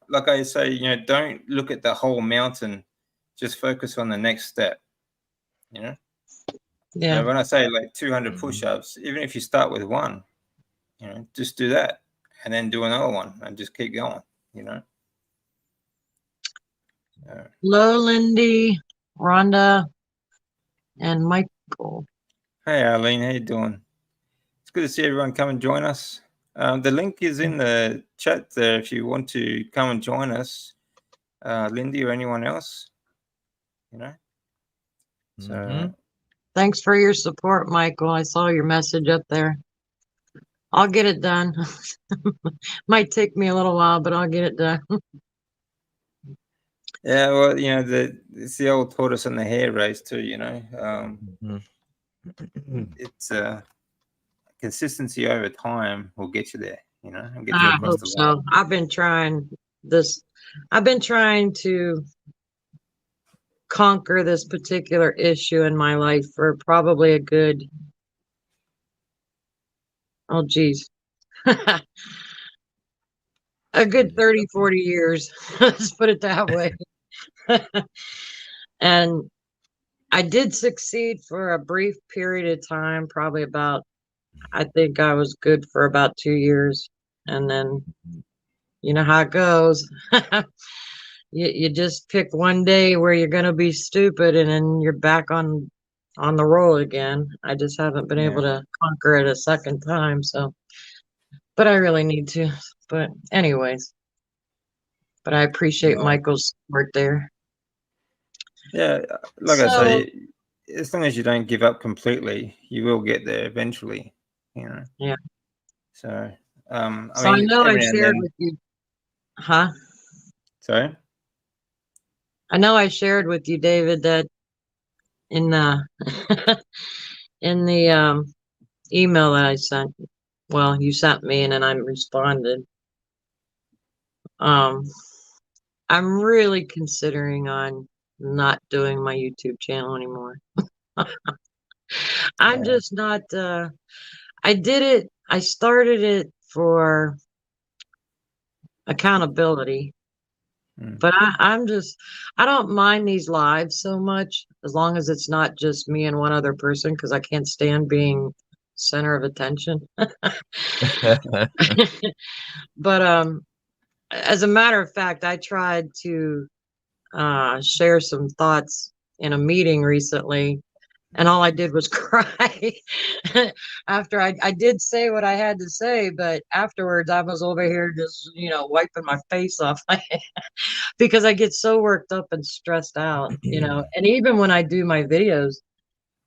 Speaker 2: like I say, don't look at the whole mountain. Just focus on the next step,
Speaker 3: Yeah.
Speaker 2: When I say like 200 push-ups, even if you start with one, just do that and then do another one and just keep going,
Speaker 3: Hello, Lindy, Rhonda, and Michael.
Speaker 2: Hey, Arlene, how you doing? It's good to see everyone come and join us. The link is in the chat there if you want to come and join us, Lindy or anyone else, So
Speaker 3: Thanks for your support, Michael. I saw your message up there. I'll get it done. Might take me a little while, but I'll get it done.
Speaker 2: Yeah, well, it's the old tortoise and the hare race too, It's consistency over time will get you there, and get you
Speaker 3: I
Speaker 2: across
Speaker 3: hope
Speaker 2: the
Speaker 3: so.
Speaker 2: line.
Speaker 3: I've been trying to conquer this particular issue in my life for probably a good, oh geez, a good 30, 40 years. Let's put it that way. And I did succeed for a brief period of time, probably about, I think I was good for about 2 years. And then, you know how it goes. You just pick one day where you're going to be stupid and then you're back on the roll again. I just haven't been able to conquer it a second time. So, but I really need to. But anyways, but I appreciate Michael's support there.
Speaker 2: Yeah, like I say, as long as you don't give up completely, you will get there eventually,
Speaker 3: Yeah.
Speaker 2: So,
Speaker 3: I know I shared with you, huh?
Speaker 2: Sorry?
Speaker 3: I know I shared with you, David, that in the in the email that I sent, well, you sent me and then I responded. I'm really considering on not doing my YouTube channel anymore. I'm just not, I started it for accountability, but I don't mind these lives so much as long as it's not just me and one other person, because I can't stand being center of attention. But as a matter of fact, I tried to share some thoughts in a meeting recently, and all I did was cry. After I did say what I had to say, but afterwards I was over here just, wiping my face off because I get so worked up and stressed out, and even when I do my videos,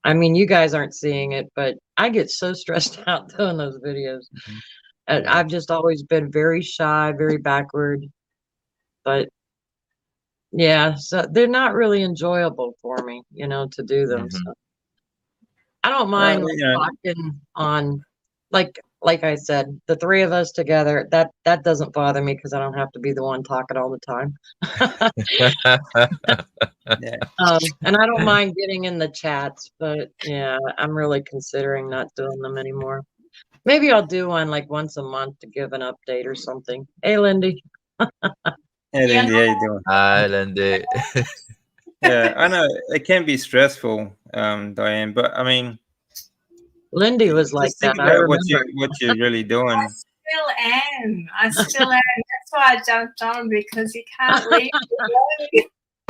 Speaker 3: I mean, you guys aren't seeing it, but I get so stressed out doing those videos. And I've just always been very shy, very backward, but yeah, so they're not really enjoyable for me, to do them. So I don't mind talking on, like I said, the three of us together. That doesn't bother me because I don't have to be the one talking all the time. And I don't mind getting in the chats, but yeah, I'm really considering not doing them anymore. Maybe I'll do one like once a month to give an update or something. Hey, Lindy.
Speaker 2: Hey, Lindy, how you doing?
Speaker 1: Hi, Lindy.
Speaker 2: Yeah, I know it can be stressful, Diane, but I mean,
Speaker 3: Lindy was like
Speaker 2: think
Speaker 3: that.
Speaker 2: about what you're really doing.
Speaker 4: I still am. That's why I jumped on, because you can't leave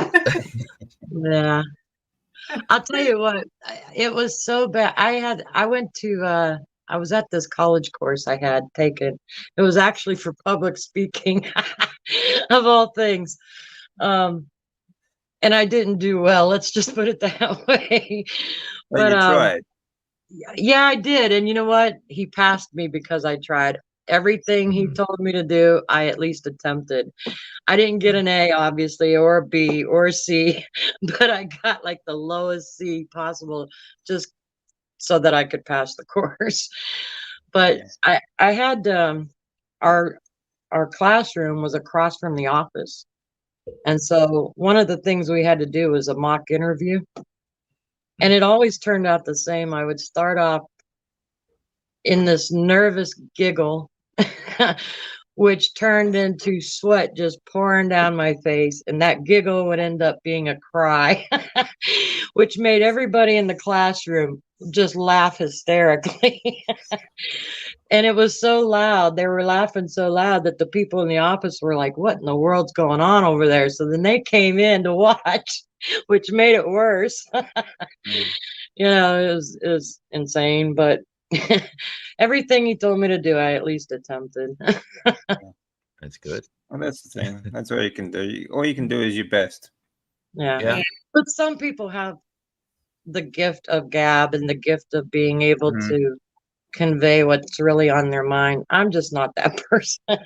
Speaker 4: me alone.
Speaker 3: Yeah. I'll tell you what, it was so bad. I was at this college course I had taken. It was actually for public speaking of all things. And I didn't do well. Let's just put it that way.
Speaker 2: But you tried.
Speaker 3: Yeah, I did. And you know what? He passed me because I tried. Everything he told me to do, I at least attempted. I didn't get an A, obviously, or a B or a C, but I got like the lowest C possible just so that I could pass the course. But I had our classroom was across from the office. And so one of the things we had to do was a mock interview. And it always turned out the same. I would start off in this nervous giggle, which turned into sweat just pouring down my face. And that giggle would end up being a cry, which made everybody in the classroom just laugh hysterically. And it was so loud. They were laughing so loud that the people in the office were like, what in the world's going on over there? So then they came in to watch, which made it worse. You know, it was insane, but everything he told me to do, I at least attempted.
Speaker 1: That's good.
Speaker 2: Well, that's the thing. That's all you can do. All you can do is your best.
Speaker 3: Yeah.
Speaker 1: Yeah.
Speaker 3: But some people have the gift of gab and the gift of being able
Speaker 2: Mhm.
Speaker 3: to convey what's really on their mind. I'm just not that person.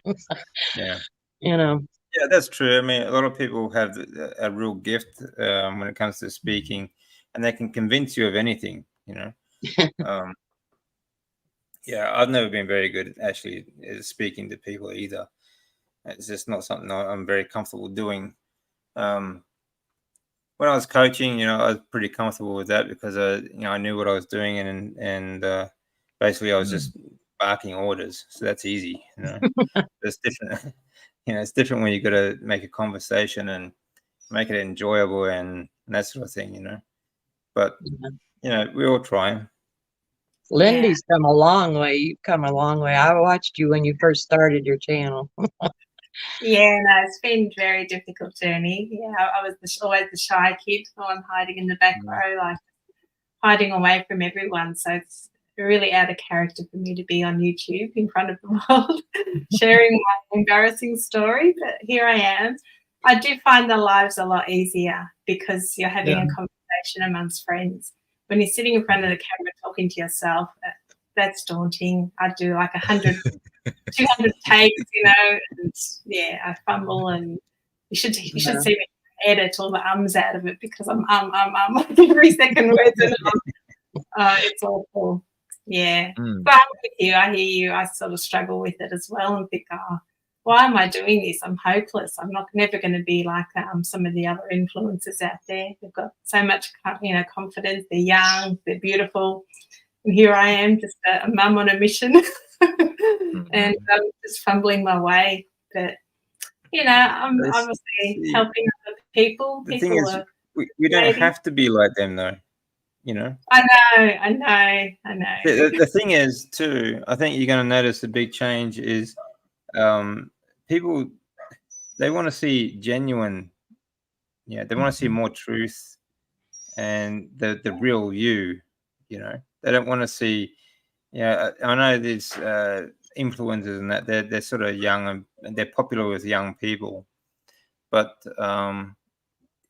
Speaker 2: Yeah.
Speaker 3: You know.
Speaker 2: Yeah, that's true. I mean, a lot of people have a real gift when it comes to speaking, and they can convince you of anything, you know. Yeah, I've never been very good at actually speaking to people either. It's just not something I'm very comfortable doing. When I was coaching, you know, I was pretty comfortable with that because you know, I knew what I was doing, and basically I was just barking orders, so that's easy. You know, it's different. You know, it's different when you got to make a conversation and make it enjoyable and that sort of thing. You know, but you know, we all try.
Speaker 3: Lindy's come a long way. You've come a long way. I watched you when you first started your channel.
Speaker 4: Yeah, no, it's been a very difficult journey. Yeah, I was always the shy kid, the one hiding in the back row, like hiding away from everyone. So it's really out of character for me to be on YouTube in front of the world sharing my embarrassing story. But here I am. I do find the lives a lot easier because you're having a conversation amongst friends. When you're sitting in front of the camera talking to yourself, that's daunting. I do like 100, 200 takes, you know, and yeah, I fumble, and you should see me edit all the ums out of it because I'm like every second word's an it's awful. Yeah. But I'm with you. I hear you. I sort of struggle with it as well and think, oh, why am I doing this? I'm hopeless. I'm never going to be like some of the other influencers out there. They've got so much, you know, confidence. They're young. They're beautiful. And here I am, just a mum on a mission, and just fumbling my way. But you know, I'm obviously helping other people.
Speaker 2: The thing is, we don't have to be like them, though. You know.
Speaker 4: I know.
Speaker 2: The thing is, too, I think you're going to notice a big change is people, they want to see genuine, yeah, they want to see more truth and the real you, you know. They don't want to see, yeah, I know there's influencers and that they're sort of young and they're popular with young people, but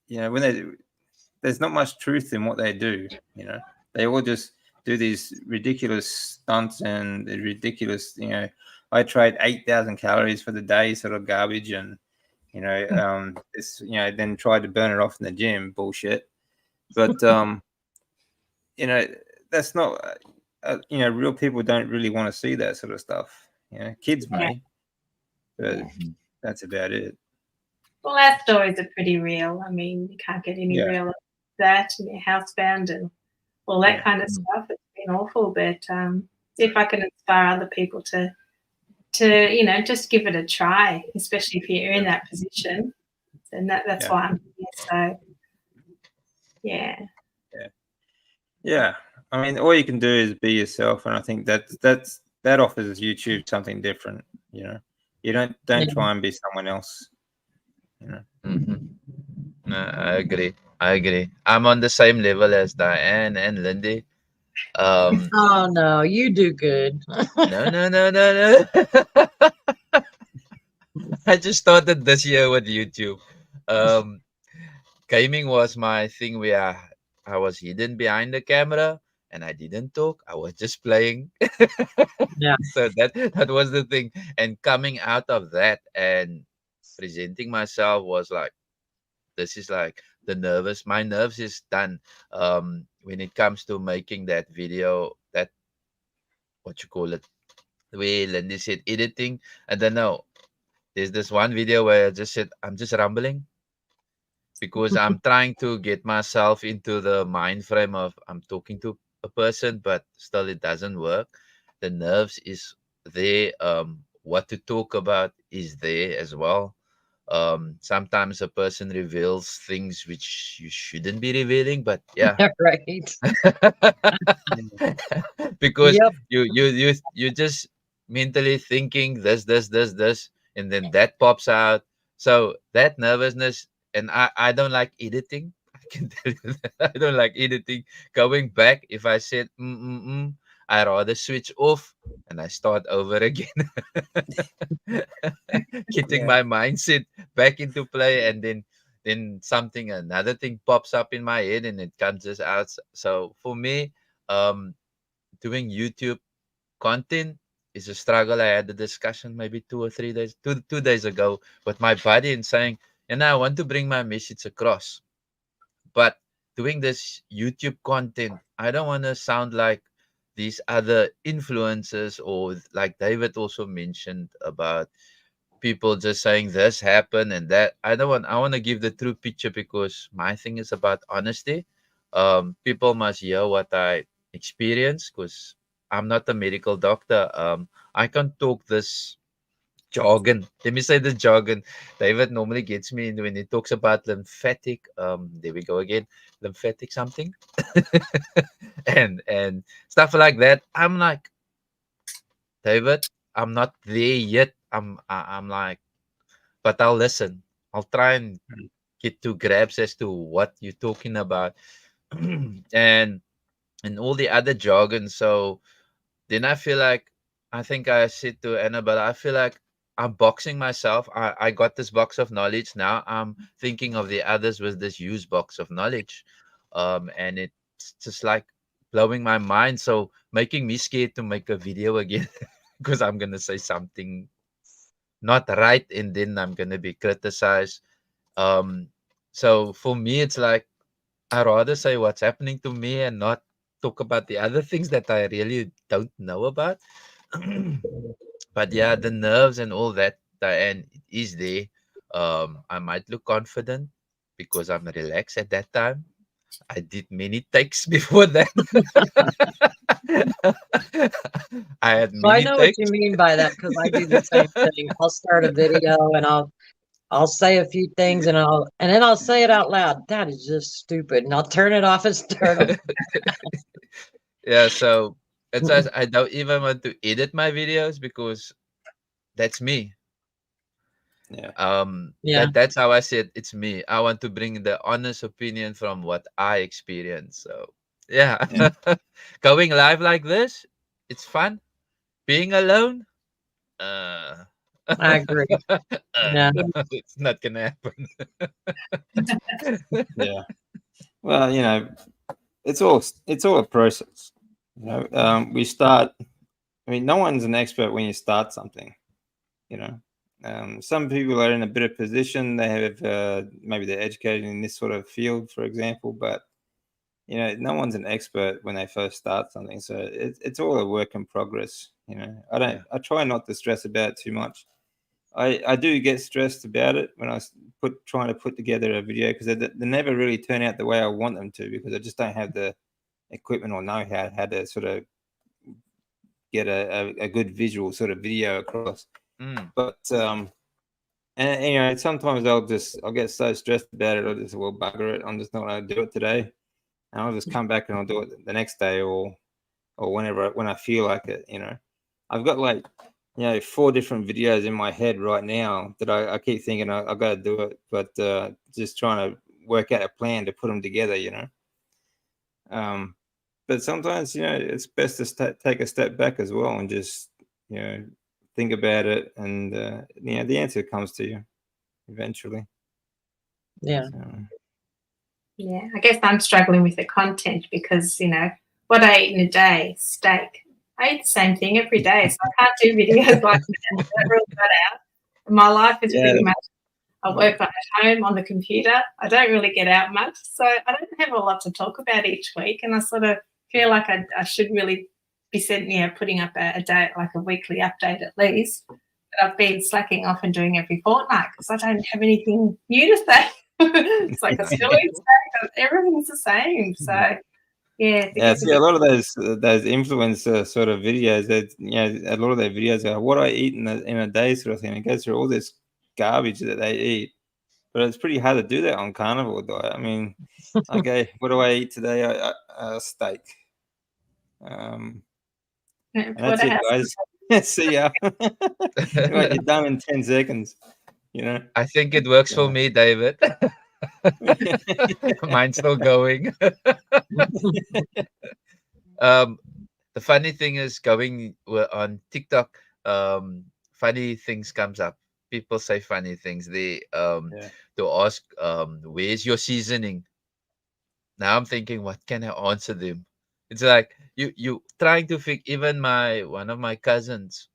Speaker 2: you know, there's not much truth in what they do, you know. They all just do these ridiculous stunts and the ridiculous, you know, I trade 8,000 calories for the day sort of garbage, and you know, it's, you know, then try to burn it off in the gym bullshit. But you know, that's not you know, real people don't really want to see that sort of stuff. You know, kids may, but that's about it.
Speaker 4: Well, our stories are pretty real. I mean, you can't get any realer than that, and you're housebound and all that kind of stuff. It's been awful, but if I can inspire other people to you know, just give it a try, especially if you're in that position, then that's why I'm here. So
Speaker 2: yeah. I mean, all you can do is be yourself, and I think that offers YouTube something different. You know, you don't try and be someone else. You know.
Speaker 1: I agree. I'm on the same level as Diane and Lindy.
Speaker 3: Oh no, you do good.
Speaker 1: No. I just started this year with YouTube. Gaming was my thing where I was hidden behind the camera and I didn't talk. I was just playing.
Speaker 3: Yeah.
Speaker 1: So that was the thing. And coming out of that and presenting myself was like, this is like my nerves is done. When it comes to making that video, that what you call it, where Lindy said editing. I don't know. There's this one video where I just said, I'm just rambling. because I'm trying to get myself into the mind frame of I'm talking to a person, but still it doesn't work. The nerves is there. What to talk about is there as well. Sometimes a person reveals things which you shouldn't be revealing, but yeah.
Speaker 3: Right.
Speaker 1: Because
Speaker 3: Yep.
Speaker 1: you just mentally thinking this, and then that pops out. So that nervousness, and I don't like editing. I can tell you that I don't like editing. Going back, if I said I rather switch off and I start over again. Getting
Speaker 2: Yeah.
Speaker 1: my mindset back into play, and then something another thing pops up in my head and it comes just out. So for me, um doing YouTube content is a struggle. I had a discussion maybe 2 or 3 days, 2 days ago with my buddy and saying, and I want to bring my message across. But doing this YouTube content, I don't want to sound like these other influencers, or like David also mentioned about people just saying this happened and that. I want to give the true picture, because my thing is about honesty. People must hear what I experience, because I'm not a medical doctor. I can't talk this jargon. Let me say the jargon. David normally gets me in when he talks about lymphatic. There we go again. Lymphatic something. and stuff like that. I'm like, David, I'm not there yet. I'm like, but I'll listen. I'll try and get to grabs as to what you're talking about, and all the other jargon. So then I feel like, I think I said to Annabelle, I feel like I'm boxing myself. I got this box of knowledge. Now I'm thinking of the others with this used box of knowledge, and it's just like blowing my mind. So making me scared to make a video again because I'm gonna say something not right, and then I'm gonna be criticized. Um, so for me, it's like I rather say what's happening to me and not talk about the other things that I really don't know about. But yeah, the nerves and all that, and it is there. I might look confident because I'm relaxed at that time. I did many takes before that. I had
Speaker 3: So I
Speaker 1: many
Speaker 3: know what you
Speaker 1: takes.
Speaker 3: mean by that, because I do the same thing. I'll start a video and I'll say a few things and then I'll say it out loud. That is just stupid. And I'll turn it off and start over.
Speaker 1: Yeah, so it's as I don't even want to edit my videos because that's me.
Speaker 2: Yeah.
Speaker 3: Yeah.
Speaker 1: That's how I said it's me. I want to bring the honest opinion from what I experience. So yeah.
Speaker 2: Yeah.
Speaker 1: Going live like this, it's fun. Being alone, uh,
Speaker 3: I agree. Yeah.
Speaker 1: no, it's not gonna happen.
Speaker 2: Yeah. Well, it's all a process. We start. I mean, no one's an expert when you start something. Some people are in a better position. They have maybe they're educated in this sort of field, for example, but no one's an expert when they first start something. So it's all a work in progress.
Speaker 1: Yeah.
Speaker 2: I try not to stress about it too much. I do get stressed about it when I trying to put together a video, because they never really turn out the way I want them to, because I just don't have the equipment or know how to sort of get a good visual sort of video across.
Speaker 1: Mm.
Speaker 2: But and sometimes I'll get so stressed about it, I'll just, well, bugger it, I'm just not going to do it today, and I'll just come back and I'll do it the next day, or whenever when I feel like it. I've got like 4 different videos in my head right now that I keep thinking I've got to do it, but just trying to work out a plan to put them together. But sometimes it's best to take a step back as well and just think about it, and the answer comes to you eventually.
Speaker 3: Yeah.
Speaker 2: So,
Speaker 4: Yeah, I guess I'm struggling with the content because, what I eat in a day, steak. I eat the same thing every day, so I can't do videos like that. That rules that out. My life is pretty much, I work at home on the computer. I don't really get out much, so I don't have a lot to talk about each week, and I sort of feel like I should really be putting up a day, like a weekly update at least. But I've been slacking off and doing every fortnight because I don't have anything new to say. It's like a still eat steak. Everything's the same. So yeah,
Speaker 2: Yeah, see, a lot of those influencer sort of videos, that a lot of their videos are what I eat in a day sort of thing. It goes through all this garbage that they eat, but it's pretty hard to do that on Carnivore Diet. I mean, okay, what do I eat today? Steak. And that's it, guys. See ya. Right, you're done in 10 seconds.
Speaker 1: I think it works for
Speaker 2: Yeah.
Speaker 1: me, David. Mine's still going. The funny thing is, going on TikTok, funny things comes up. People say funny things. They ask, where's your seasoning? Now I'm thinking, what can I answer them? It's like you trying to think. Even one of my cousins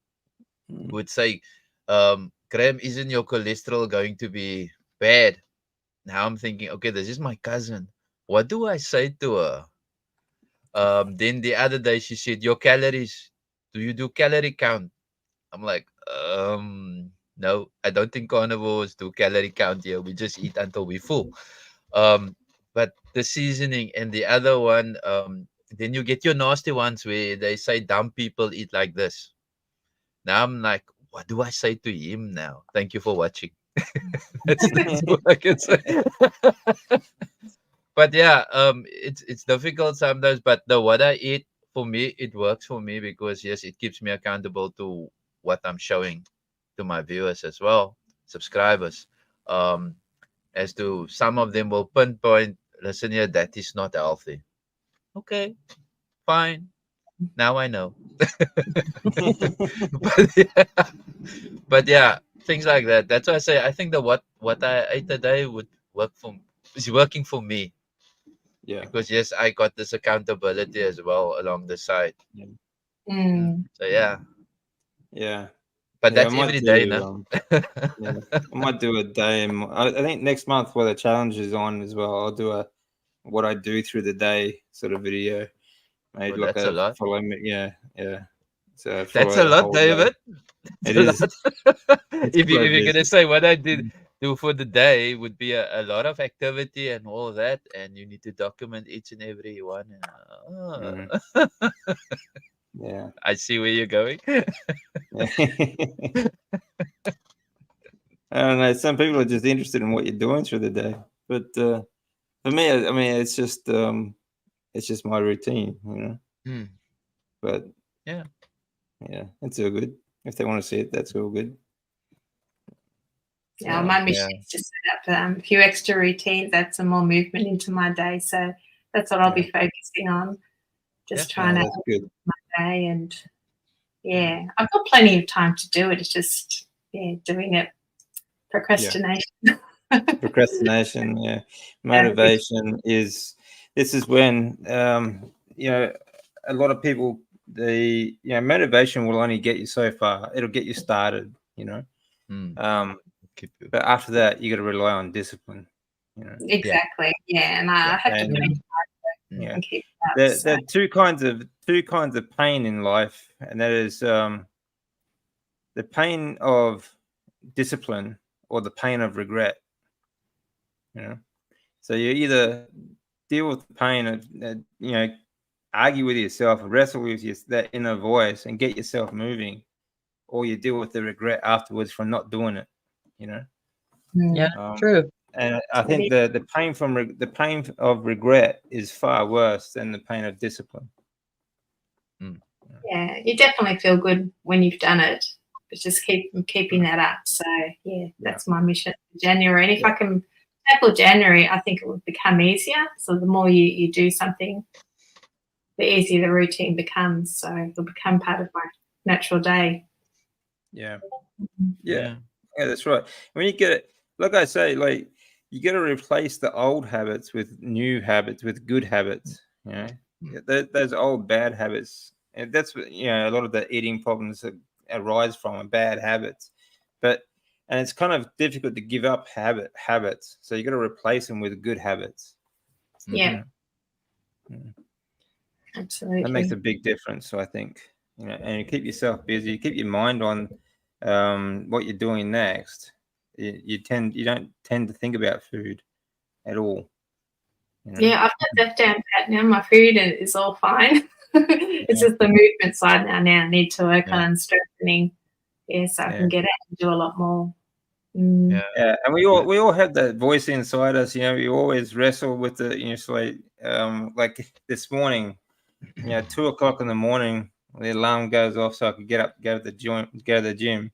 Speaker 1: would say, Graham, isn't your cholesterol going to be bad? Now I'm thinking, okay, this is my cousin. What do I say to her? Then the other day she said, your calories. Do you do calorie count? I'm like, no, I don't think carnivores do calorie count here. We just eat until we're full. But the seasoning and the other one, then you get your nasty ones where they say dumb people eat like this. Now I'm like, what do I say to him now? Thank you for watching. that's what I can say. But yeah, it's difficult sometimes. But what I eat, for me, it works for me because yes, it keeps me accountable to what I'm showing to my viewers as well, subscribers. As to some of them will pinpoint, listen here, that is not healthy. Okay, fine. Now I know. but yeah, things like that. That's why I say I think that what I ate today would is working for me.
Speaker 2: Yeah.
Speaker 1: Because yes, I got this accountability as well along the side. So yeah.
Speaker 2: Yeah.
Speaker 1: But
Speaker 2: Yeah,
Speaker 1: that's every day, no?
Speaker 2: Yeah, I might do a day. I think next month, where the challenge is on as well, I'll do what I do through the day sort of video. Maybe
Speaker 1: Well, that's a lot.
Speaker 2: follow me. Yeah. So
Speaker 1: That's
Speaker 2: follow
Speaker 1: a
Speaker 2: the
Speaker 1: lot,
Speaker 2: whole
Speaker 1: David.
Speaker 2: It is.
Speaker 1: If
Speaker 2: quite
Speaker 1: you're gonna
Speaker 2: busy.
Speaker 1: say what I do for the day would be a lot of activity and all that, and you need to document each and every one.
Speaker 2: Yeah.
Speaker 1: I see where you're going.
Speaker 2: I don't know. Some people are just interested in what you're doing through the day, but for me, I mean, it's just my routine, But
Speaker 1: yeah,
Speaker 2: it's all good. If they want to see it, that's all good.
Speaker 4: Yeah, my mission is to set up a few extra routines, add some more movement into my day. So that's what I'll be focusing on. Just trying to
Speaker 2: good
Speaker 4: my day, and I've got plenty of time to do it. It's just doing it. Procrastination.
Speaker 2: Procrastination, motivation is. This is when a lot of people, motivation will only get you so far. It'll get you started, but after that, you got to rely on discipline.
Speaker 4: Exactly. Yeah, and I have to put in and keep
Speaker 2: there are two kinds of pain in life, and that is the pain of discipline or the pain of regret. So you either deal with the pain of argue with yourself, wrestle with that inner voice, and get yourself moving, or you deal with the regret afterwards from not doing it.
Speaker 3: True.
Speaker 2: And I think the pain of regret is far worse than the pain of discipline.
Speaker 4: Yeah, you definitely feel good when you've done it, but just keeping that up. So that's my mission for January. And if I can tackle January, I think it will become easier. So the more you do something, the easier the routine becomes. So it'll become part of my natural day.
Speaker 2: Yeah, that's right. When you get it, like I say, like you got to replace the old habits with new habits, with good habits. Those old bad habits, and that's what a lot of the eating problems arise from bad habits. And it's kind of difficult to give up habits, so you got to replace them with good habits.
Speaker 4: Yeah. Absolutely.
Speaker 2: That makes a big difference. So I think and you keep yourself busy, keep your mind on what you're doing next. You don't tend to think about food. at all. You know?
Speaker 4: Yeah, I've got that down pat now. My food is all fine. It's just the movement side now. Now I need to work on strengthening. Yeah, so I can get out and do a lot more.
Speaker 1: Yeah.
Speaker 2: Yeah, and we all have that voice inside us. You know, we always wrestle with the, you know, so like this morning, you know, 2 o'clock in the morning, the alarm goes off so I could get up, go to the gym.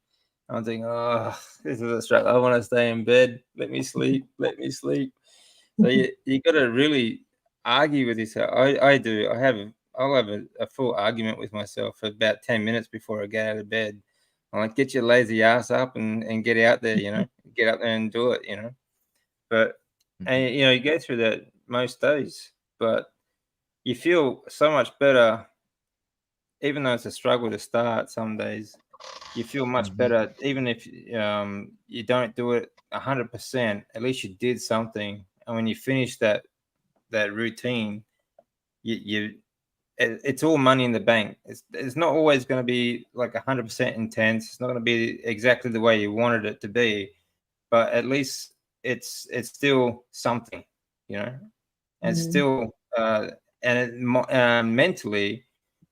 Speaker 2: I'm thinking, oh, this is a struggle. I want to stay in bed. Let me sleep. Let me sleep. So you got to really argue with yourself. I do. I'll have a full argument with myself for about 10 minutes before I get out of bed. I'm like, get your lazy ass up and get out there, you know, get up there and do it, you know. But, and, you know, you go through that most days, but you feel so much better, even though it's a struggle to start some days. You feel much better, even if you don't do it 100%. At least you did something, and when you finish that routine, you it's all money in the bank. It's not always going to be like 100% intense. It's not going to be exactly the way you wanted it to be, but at least it's still something, you know. And it's still mentally,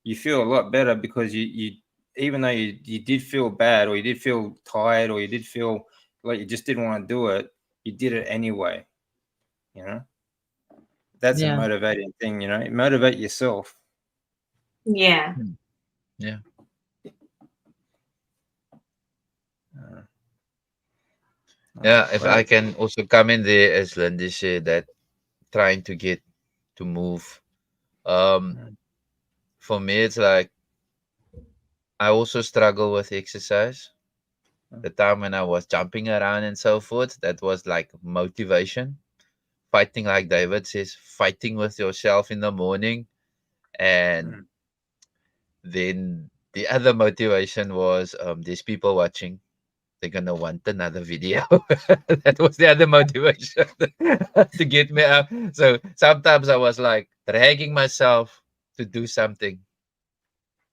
Speaker 2: you feel a lot better because you even though you did feel bad, or you did feel tired, or you did feel like you just didn't want to do it, you did it anyway, you know. That's a motivating thing, you know. Motivate yourself.
Speaker 4: Yeah.
Speaker 1: Yeah. Yeah, if I can also come in there, as Lindy said, that trying to get to move. For me, it's like I also struggle with exercise. The time when I was jumping around and so forth, that was like motivation. Fighting, like David says, fighting with yourself in the morning. And then the other motivation was these people watching. They're gonna want another video. That was the other motivation to get me up. So sometimes I was like dragging myself to do something.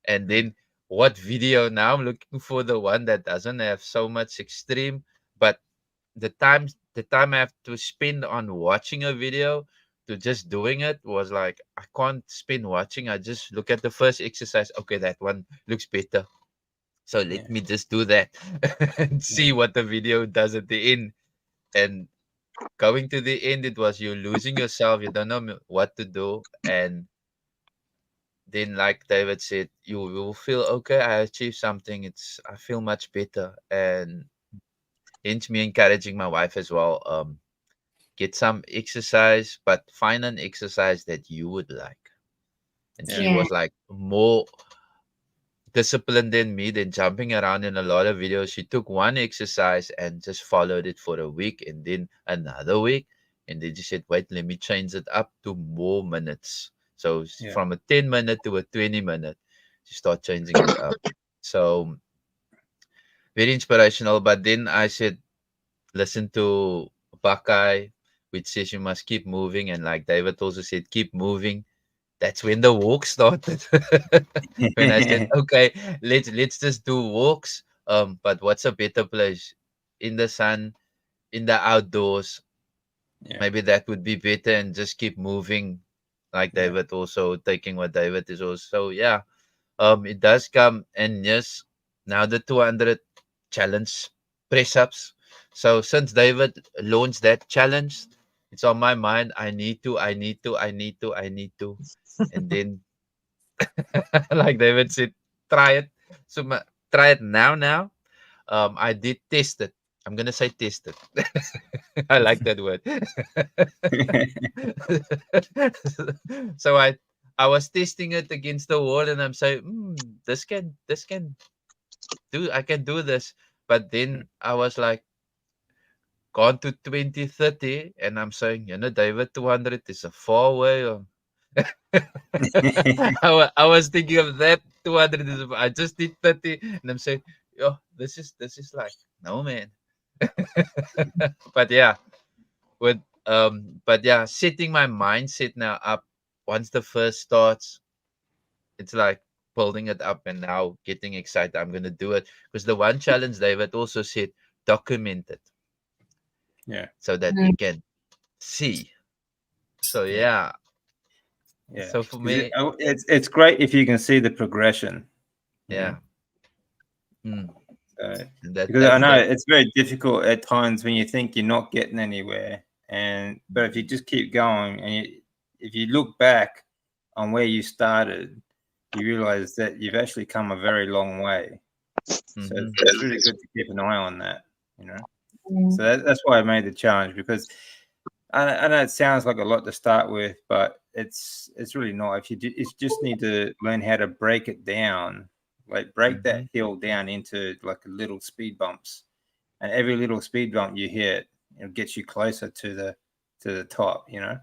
Speaker 1: And then what video now? I'm looking for the one that doesn't have so much extreme, but the time I have to spend on watching a video to just doing it was like I can't spend watching. I just look at the first exercise. Okay, that one looks better. So let me just do that and see what the video does at the end. And going to the end, it was you losing yourself. You don't know what to do. And then, like David said, you will feel okay. I achieved something. I feel much better. And hence me encouraging my wife as well. Get some exercise, but find an exercise that you would like. And she was like more disciplined than me, than jumping around in a lot of videos. She took one exercise and just followed it for a week, and then another week, and then she said, wait, let me change it up to more minutes. So from a 10-minute to a 20-minute, she started changing it up. So very inspirational. But then I said, listen to Buckeye, which says you must keep moving, and like David also said, keep moving. That's when the walk started. When I said, okay, let's just do walks. But what's a better place? In the sun, in the outdoors. Maybe that would be better, and just keep moving. Like David also taking what David is also. Yeah. It does come, and yes, now the 200 challenge press ups. So since David launched that challenge, it's on my mind. I need to. And then like David said, try it. So try it now. I did test it. I'm gonna say test it. I like that word. So I was testing it against the wall, and I'm saying, this can do. I can do this. But then I was like, gone to 2030, and I'm saying, David, 200 is a far way. I was thinking of that 200 is. I just did 30, and I'm saying, oh, this is like, no, man. But yeah, setting my mindset now up. Once the first starts, it's like building it up, and now getting excited. I'm gonna do it, because the one challenge David also said, document it.
Speaker 2: Yeah.
Speaker 1: So that you can see. So yeah.
Speaker 2: Yeah.
Speaker 1: So for me,
Speaker 2: It's great if you can see the progression.
Speaker 1: yeah. Mm.
Speaker 2: Because I know
Speaker 1: That
Speaker 2: it's very difficult at times when you think you're not getting anywhere, but if you just keep going and if you look back on where you started, you realize that you've actually come a very long way. So it's really good to keep an eye on that, you know. So that's why I made the challenge, because I know it sounds like a lot to start with, but it's really not. If you just need to learn how to break it down, like break that hill down into like little speed bumps, and every little speed bump you hit, it gets you closer to the top, you know.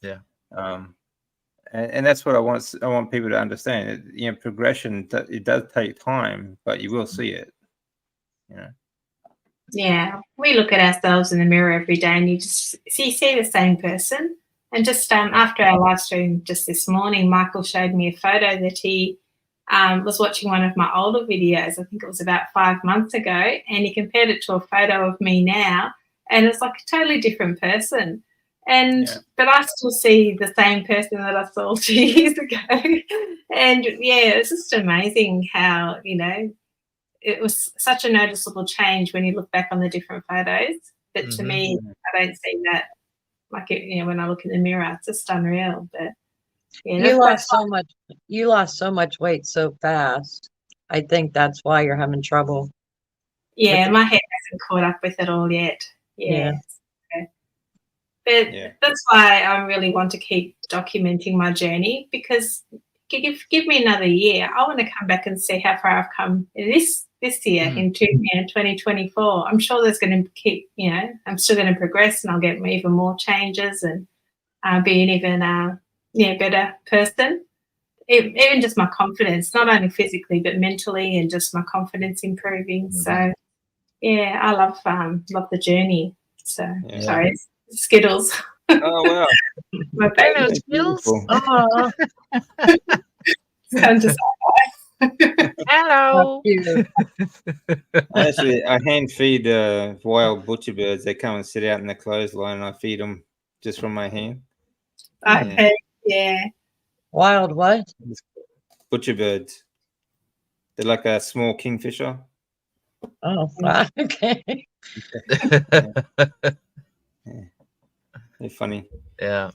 Speaker 1: Yeah.
Speaker 2: And that's what I want people to understand. You know, progression, it does take time, but you will see it, you know.
Speaker 4: Yeah, we look at ourselves in the mirror every day, and you just see the same person. And just after our live stream just this morning, Michael showed me a photo that he was watching one of my older videos. I think it was about 5 months ago, and he compared it to a photo of me now, and it's like a totally different person. And but I still see the same person that I saw 2 years ago. And yeah, it's just amazing how, you know, it was such a noticeable change when you look back on the different photos. But to me, I don't see that, like, you know, when I look in the mirror, it's just unreal. But yeah,
Speaker 3: You lost so much. You lost so much weight so fast. I think that's why you're having trouble.
Speaker 4: Yeah, my head hasn't caught up with it all yet. Yeah. But that's why I really want to keep documenting my journey, because give me another year. I want to come back and see how far I've come this year in 2024. I'm sure there's going to keep, you know, I'm still going to progress, and I'll get even more changes and be an even better person. Even just my confidence, not only physically but mentally, and just my confidence improving. So yeah, I love the journey. So sorry, Skittles.
Speaker 2: Oh wow!
Speaker 4: My baby.
Speaker 3: Skittles. Oh,
Speaker 4: come to say hi.
Speaker 3: hello.
Speaker 2: Actually, I hand feed wild butcher birds. They come and sit out in the clothesline, and I feed them just from my hand.
Speaker 4: Okay, yeah.
Speaker 3: Wild what?
Speaker 2: Butcher birds. They're like a small kingfisher.
Speaker 3: Oh, okay.
Speaker 2: They're funny.
Speaker 1: Yeah.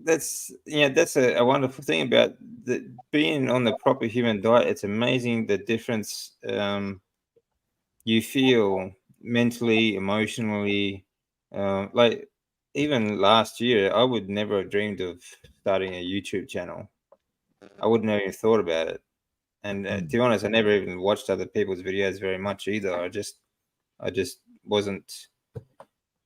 Speaker 2: That's a wonderful thing about being on the proper human diet. It's amazing the difference you feel mentally, emotionally. Like even last year, I would never have dreamed of starting a YouTube channel. I wouldn't have even thought about it. And to be honest, I never even watched other people's videos very much either. I just wasn't.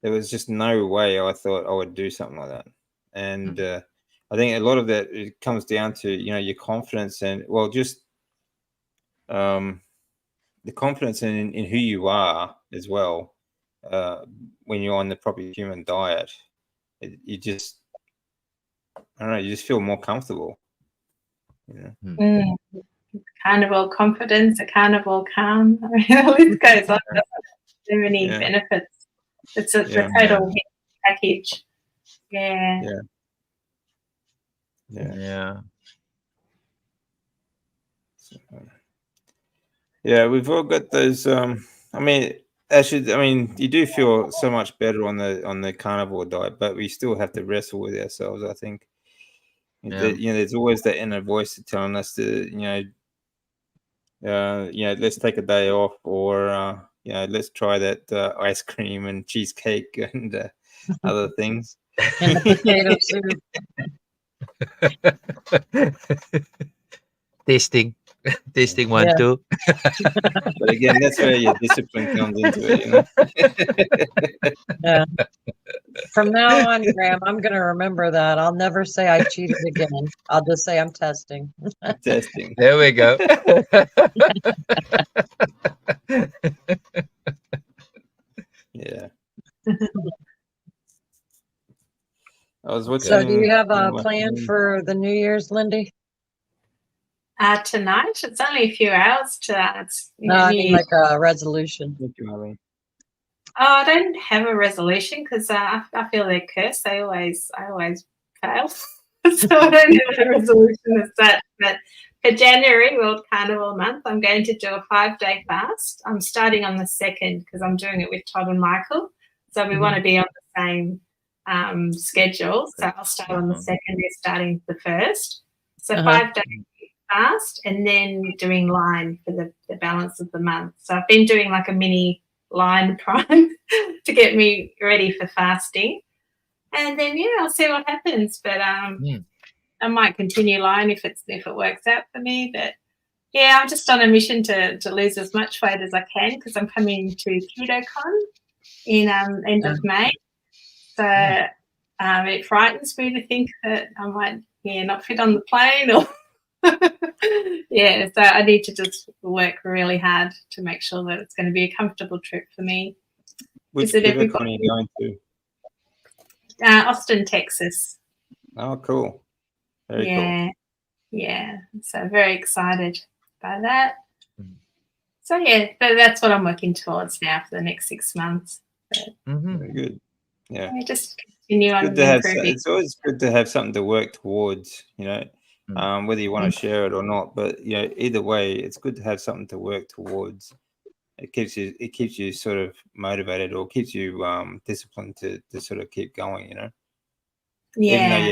Speaker 2: There was just no way I thought I would do something like that. And I think a lot of that, it comes down to, you know, your confidence and, well, just the confidence in who you are as well. When you're on the proper human diet, you just, I don't know, you just feel more comfortable. You know?
Speaker 4: Carnivore confidence, a carnivore calm. I mean, the list goes on. So many benefits. It's a total package. Yeah.
Speaker 2: Yeah, we've all got those. I mean, actually, I mean, you do feel so much better on the carnivore diet, but we still have to wrestle with ourselves. I think. You know, there's always that inner voice telling us to, let's take a day off, or let's try that ice cream and cheesecake and other things.
Speaker 3: And the potato soup.
Speaker 1: Tasting 1, 2.
Speaker 2: But again, that's where your discipline comes into it, you know.
Speaker 3: Yeah. From now on, Graham, I'm going to remember that. I'll never say I cheated again. I'll just say I'm testing.
Speaker 2: Testing.
Speaker 1: There we go.
Speaker 2: Yeah. I was watching.
Speaker 3: So, do you have a plan for the New Year's, Lindy?
Speaker 4: Tonight, it's only a few hours to that.
Speaker 3: No, I mean like a resolution.
Speaker 2: Thank you, Marlene.
Speaker 4: I don't have a resolution because I feel they're cursed. I always fail. So I don't have a resolution as such. But for January, World Carnivore Month, I'm going to do a 5-day fast. I'm starting on the 2nd because I'm doing it with Todd and Michael. So we want to be on the same schedule. So I'll start on the 2nd. They're starting the 1st. So 5 days fast and then doing line for the balance of the month. So I've been doing like a mini line prime to get me ready for fasting. And then I'll see what happens. But I might continue line if it works out for me. But I'm just on a mission to lose as much weight as I can because I'm coming to KetoCon in end of May. So it frightens me to think that I might not fit on the plane or so I need to just work really hard to make sure that it's going to be a comfortable trip for me.
Speaker 2: Which KetoCon are you going to?
Speaker 4: Austin, Texas.
Speaker 2: Oh, cool. Very cool.
Speaker 4: Yeah. So very excited by that. So that's what I'm working towards now for the next 6 months.
Speaker 2: Very good. Yeah.
Speaker 4: I just continue on
Speaker 2: improving. It's always good to have something to work towards, whether you want to share it or not. But either way, it's good to have something to work towards. It keeps you sort of motivated or keeps you disciplined to sort of keep going, Even though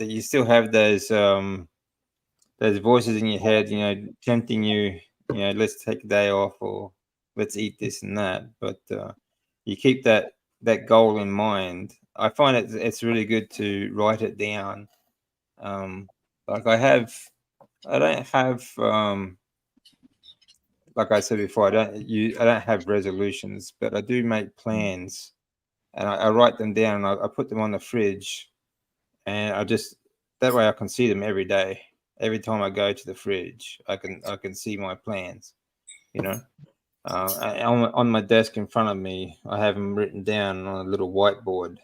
Speaker 2: you still have those voices in your head, tempting you, let's take a day off or let's eat this and that. But you keep that goal in mind. I find it's really good to write it down. Like I don't have like I said before, I don't have resolutions, but I do make plans, and I write them down. And I put them on the fridge, and that way I can see them every day. Every time I go to the fridge, I can see my plans. On my desk in front of me, I have them written down on a little whiteboard,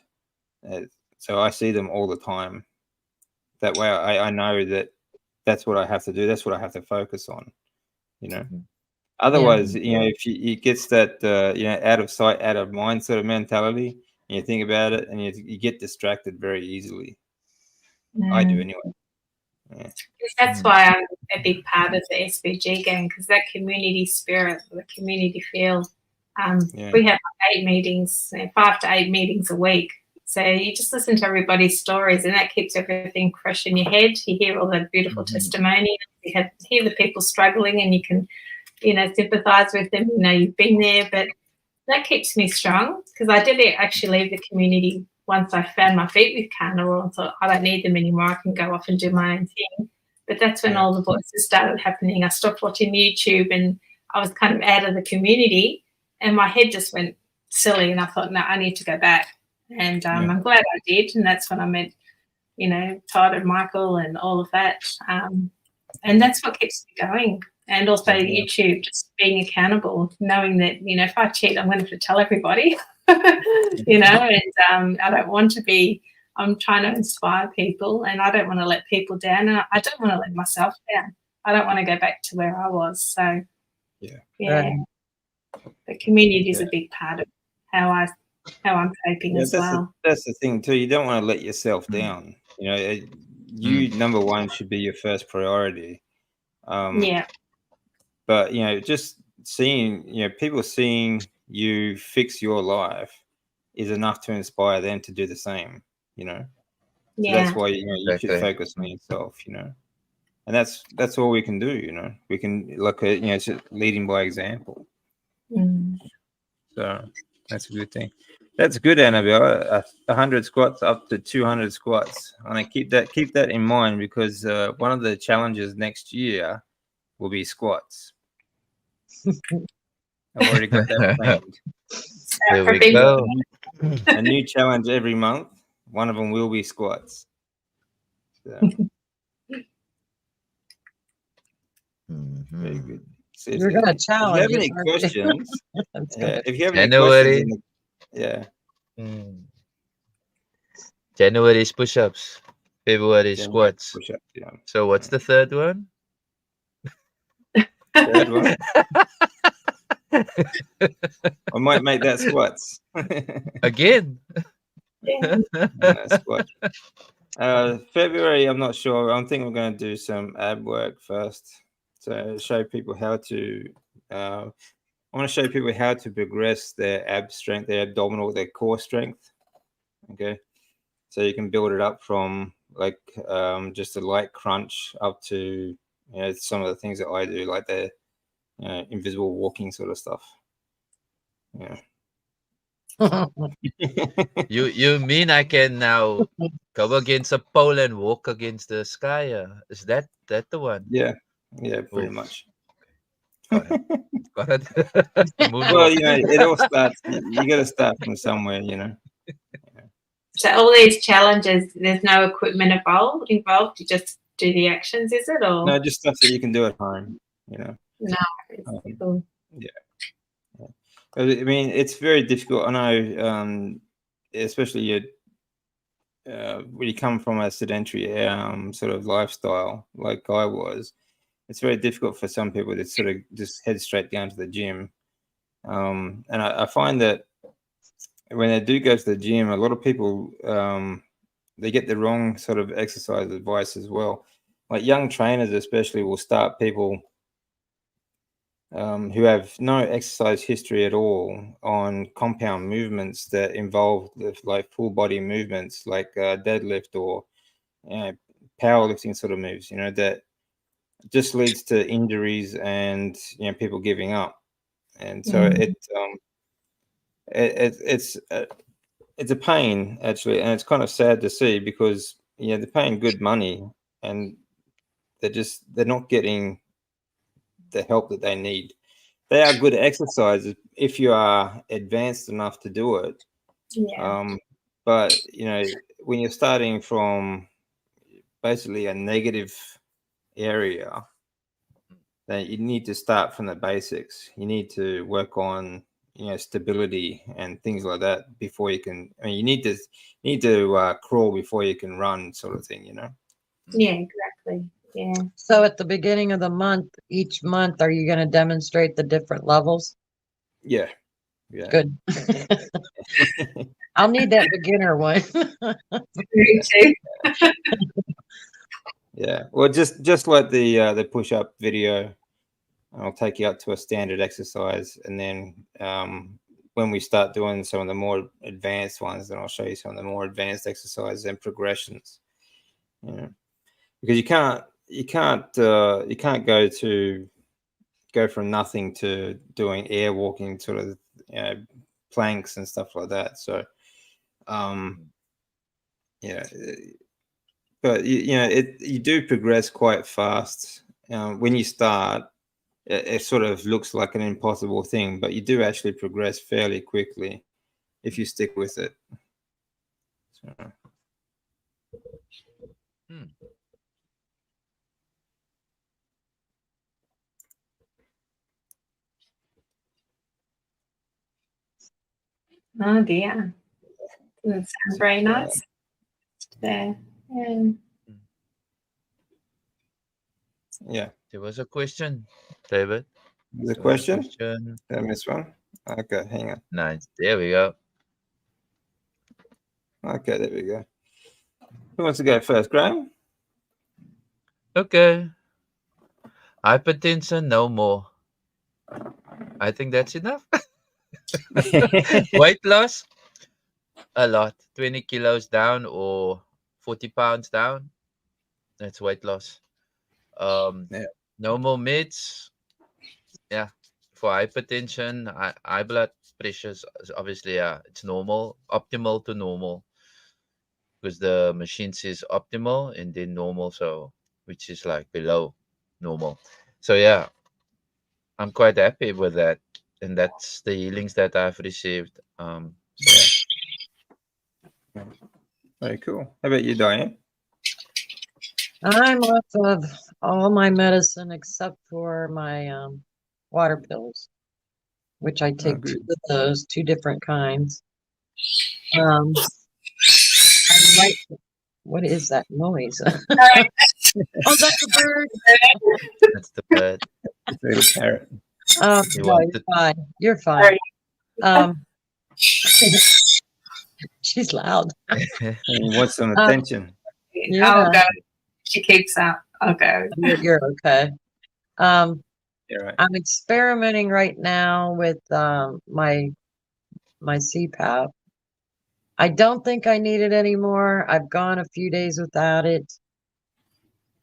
Speaker 2: so I see them all the time. That way, I know that that's what I have to do. That's what I have to focus on. Otherwise, if it gets that out of sight, out of mind sort of mentality, and you think about it, and you get distracted very easily. I do anyway. Yeah.
Speaker 4: That's why I'm a big part of the SBG gang, because that community spirit, the community feel. We have 8 meetings, 5 to 8 meetings a week. So you just listen to everybody's stories, and that keeps everything fresh in your head. You hear all the beautiful testimonies. You hear the people struggling, and you can, sympathise with them. You've been there, but that keeps me strong because I did actually leave the community once I found my feet with Carnivore and thought, I don't need them anymore. I can go off and do my own thing. But that's when all the voices started happening. I stopped watching YouTube and I was kind of out of the community, and my head just went silly, and I thought, no, I need to go back. And I'm glad I did. And that's when I met, Todd and Michael and all of that. And that's what keeps me going. And also YouTube, just being accountable, knowing that, if I cheat, I'm going to have to tell everybody, and I don't want to be, I'm trying to inspire people, and I don't want to let people down, and I don't want to let myself down. I don't want to go back to where I was. So, the community is a big part of how I'm coping as well.
Speaker 2: That's the thing too. You don't want to let yourself down. You number one should be your first priority. But just seeing people seeing you fix your life is enough to inspire them to do the same. So that's why you should focus on yourself. And that's all we can do. We can look at it's just leading by example. So that's a good thing. That's good, Annabelle. 100 squats up to 200 squats. And keep that in mind because one of the challenges next year will be squats. I've already got that planned.
Speaker 1: There we go.
Speaker 2: A new challenge every month. One of them will be squats. So. Very good.
Speaker 3: You're going to challenge.
Speaker 2: If you have any questions, if you have any
Speaker 1: January.
Speaker 2: questions,
Speaker 1: January is push-ups. February is squats.
Speaker 2: Push-ups,
Speaker 1: So what's the third one?
Speaker 2: Third one. I might make that squats.
Speaker 1: Again.
Speaker 4: Yeah.
Speaker 2: Squat. February, I'm not sure. I think we're going to do some ab work first. So show people how to. I want to show people how to progress their ab strength, their abdominal, their core strength. Okay, so you can build it up from like just a light crunch up to some of the things that I do, like the invisible walking sort of stuff. Yeah.
Speaker 1: You mean I can now go against a pole and walk against the sky? Is that the one?
Speaker 2: Yeah, pretty
Speaker 1: Oof.
Speaker 2: much.
Speaker 1: Got it. Got it.
Speaker 2: Well,
Speaker 1: Moonwalk.
Speaker 2: it all starts. You got to start from somewhere,
Speaker 4: So all these challenges, there's no equipment involved. You just do the actions, is it? Or
Speaker 2: No, just stuff that you can do at home.
Speaker 4: no? It's
Speaker 2: Um,
Speaker 4: cool.
Speaker 2: I mean, it's very difficult. I know, especially when you come from a sedentary sort of lifestyle like I was. It's very difficult for some people to sort of just head straight down to the gym. And I find that when they do go to the gym, a lot of people they get the wrong sort of exercise advice as well. Like young trainers, especially, will start people who have no exercise history at all on compound movements that involve like full body movements, like deadlift or powerlifting sort of moves. That just leads to injuries and people giving up. And so it's a pain actually, and it's kind of sad to see because they're paying good money and they're not getting the help that they need. They are good exercises if you are advanced enough to do it.
Speaker 4: Yeah.
Speaker 2: But when you're starting from basically a negative area, then you need to start from the basics. You need to work on stability and things like that before you can. I mean, you need to crawl before you can run, sort of thing.
Speaker 4: Yeah, exactly. Yeah.
Speaker 3: So at the beginning of the month, each month, are you going to demonstrate the different levels?
Speaker 2: Yeah.
Speaker 3: Good. I'll need that beginner one.
Speaker 4: Me too.
Speaker 2: Yeah. Well, just like the push-up video, I'll take you up to a standard exercise, and then when we start doing some of the more advanced ones, then I'll show you some of the more advanced exercises and progressions. Because you can't go from nothing to doing air walking, sort of planks and stuff like that. So but you do progress quite fast when you start. It sort of looks like an impossible thing, but you do actually progress fairly quickly if you stick with it. So.
Speaker 4: Oh dear. Doesn't sound very nice. There.
Speaker 2: Yeah.
Speaker 1: There was a question, David.
Speaker 2: There's a question? Did I miss one? Okay, hang on.
Speaker 1: Nice. There we go.
Speaker 2: Okay, there we go. Who wants to go first, Graham?
Speaker 1: Okay. Hypertension, no more. I think that's enough. Weight loss, a lot. 20 kilos down or 40 pounds down. That's weight loss. No more meds. Yeah. For hypertension, high blood pressure is obviously, it's normal, optimal to normal. Because the machine says optimal and then normal, so which is like below normal. So yeah, I'm quite happy with that, and that's the healings that I've received. So
Speaker 2: yeah. Very cool. How about you, Diane?
Speaker 3: I'm off of all my medicine except for my water pills, which I take two of those, two different kinds. I'm what is that noise? Oh, that's a bird.
Speaker 1: that's the bird.
Speaker 2: It's a little parrot.
Speaker 1: You
Speaker 3: No,
Speaker 1: want
Speaker 3: you're
Speaker 1: to
Speaker 3: fine. You're fine.
Speaker 4: Sorry.
Speaker 3: Um, she's loud.
Speaker 2: You want some
Speaker 3: Um,
Speaker 2: attention.
Speaker 3: Yeah.
Speaker 4: I'll go. She keeps up. I'll go.
Speaker 3: You're okay.
Speaker 2: Yeah, right.
Speaker 3: I'm experimenting right now with my CPAP. I don't think I need it anymore. I've gone a few days without it.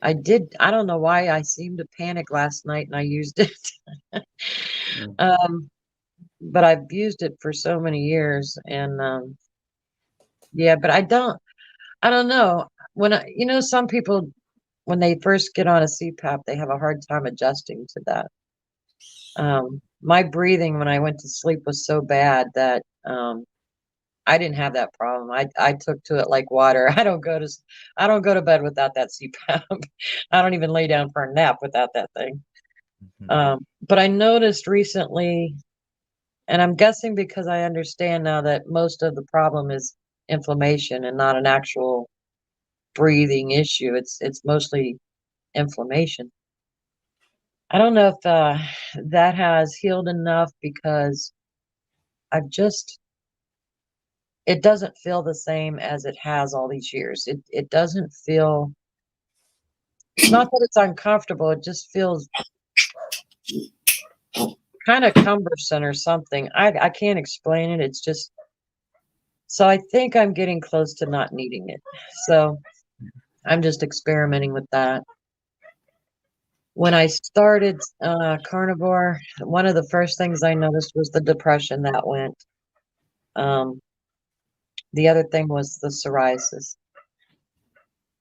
Speaker 3: I don't know why I seemed to panic last night and I used it. But I've used it for so many years and yeah, but I don't know. Some people when they first get on a CPAP, they have a hard time adjusting to that. My breathing when I went to sleep was so bad that I didn't have that problem. I took to it like water. I don't go to bed without that CPAP. I don't even lay down for a nap without that thing. But I noticed recently, and I'm guessing because I understand now that most of the problem is inflammation and not an actual breathing issue. It's mostly inflammation. I don't know if that has healed enough because I've just it doesn't feel the same as it has all these years. It doesn't feel, it's not that it's uncomfortable, it just feels kind of cumbersome or something. I can't explain it. It's just, so I think I'm getting close to not needing it. So I'm just experimenting with that. When I started carnivore, one of the first things I noticed was the depression that went. The other thing was the psoriasis.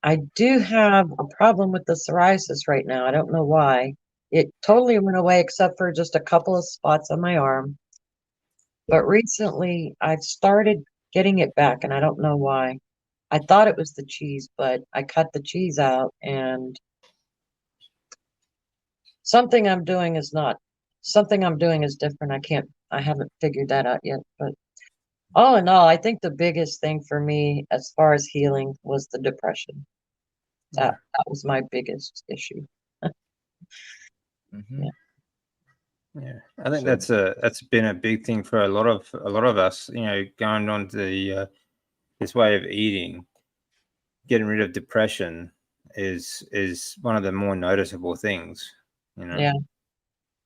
Speaker 3: I do have a problem with the psoriasis right now. I don't know why. It totally went away except for just a couple of spots on my arm. But recently I've started getting it back and I don't know why. I thought it was the cheese, but I cut the cheese out and something I'm doing is different. I haven't figured that out yet. But all in all, I think the biggest thing for me as far as healing was the depression. That was my biggest issue.
Speaker 1: Mhm.
Speaker 2: Yeah, I think that's been a big thing for a lot of us. Going on to the this way of eating, getting rid of depression is one of the more noticeable things.
Speaker 3: Yeah.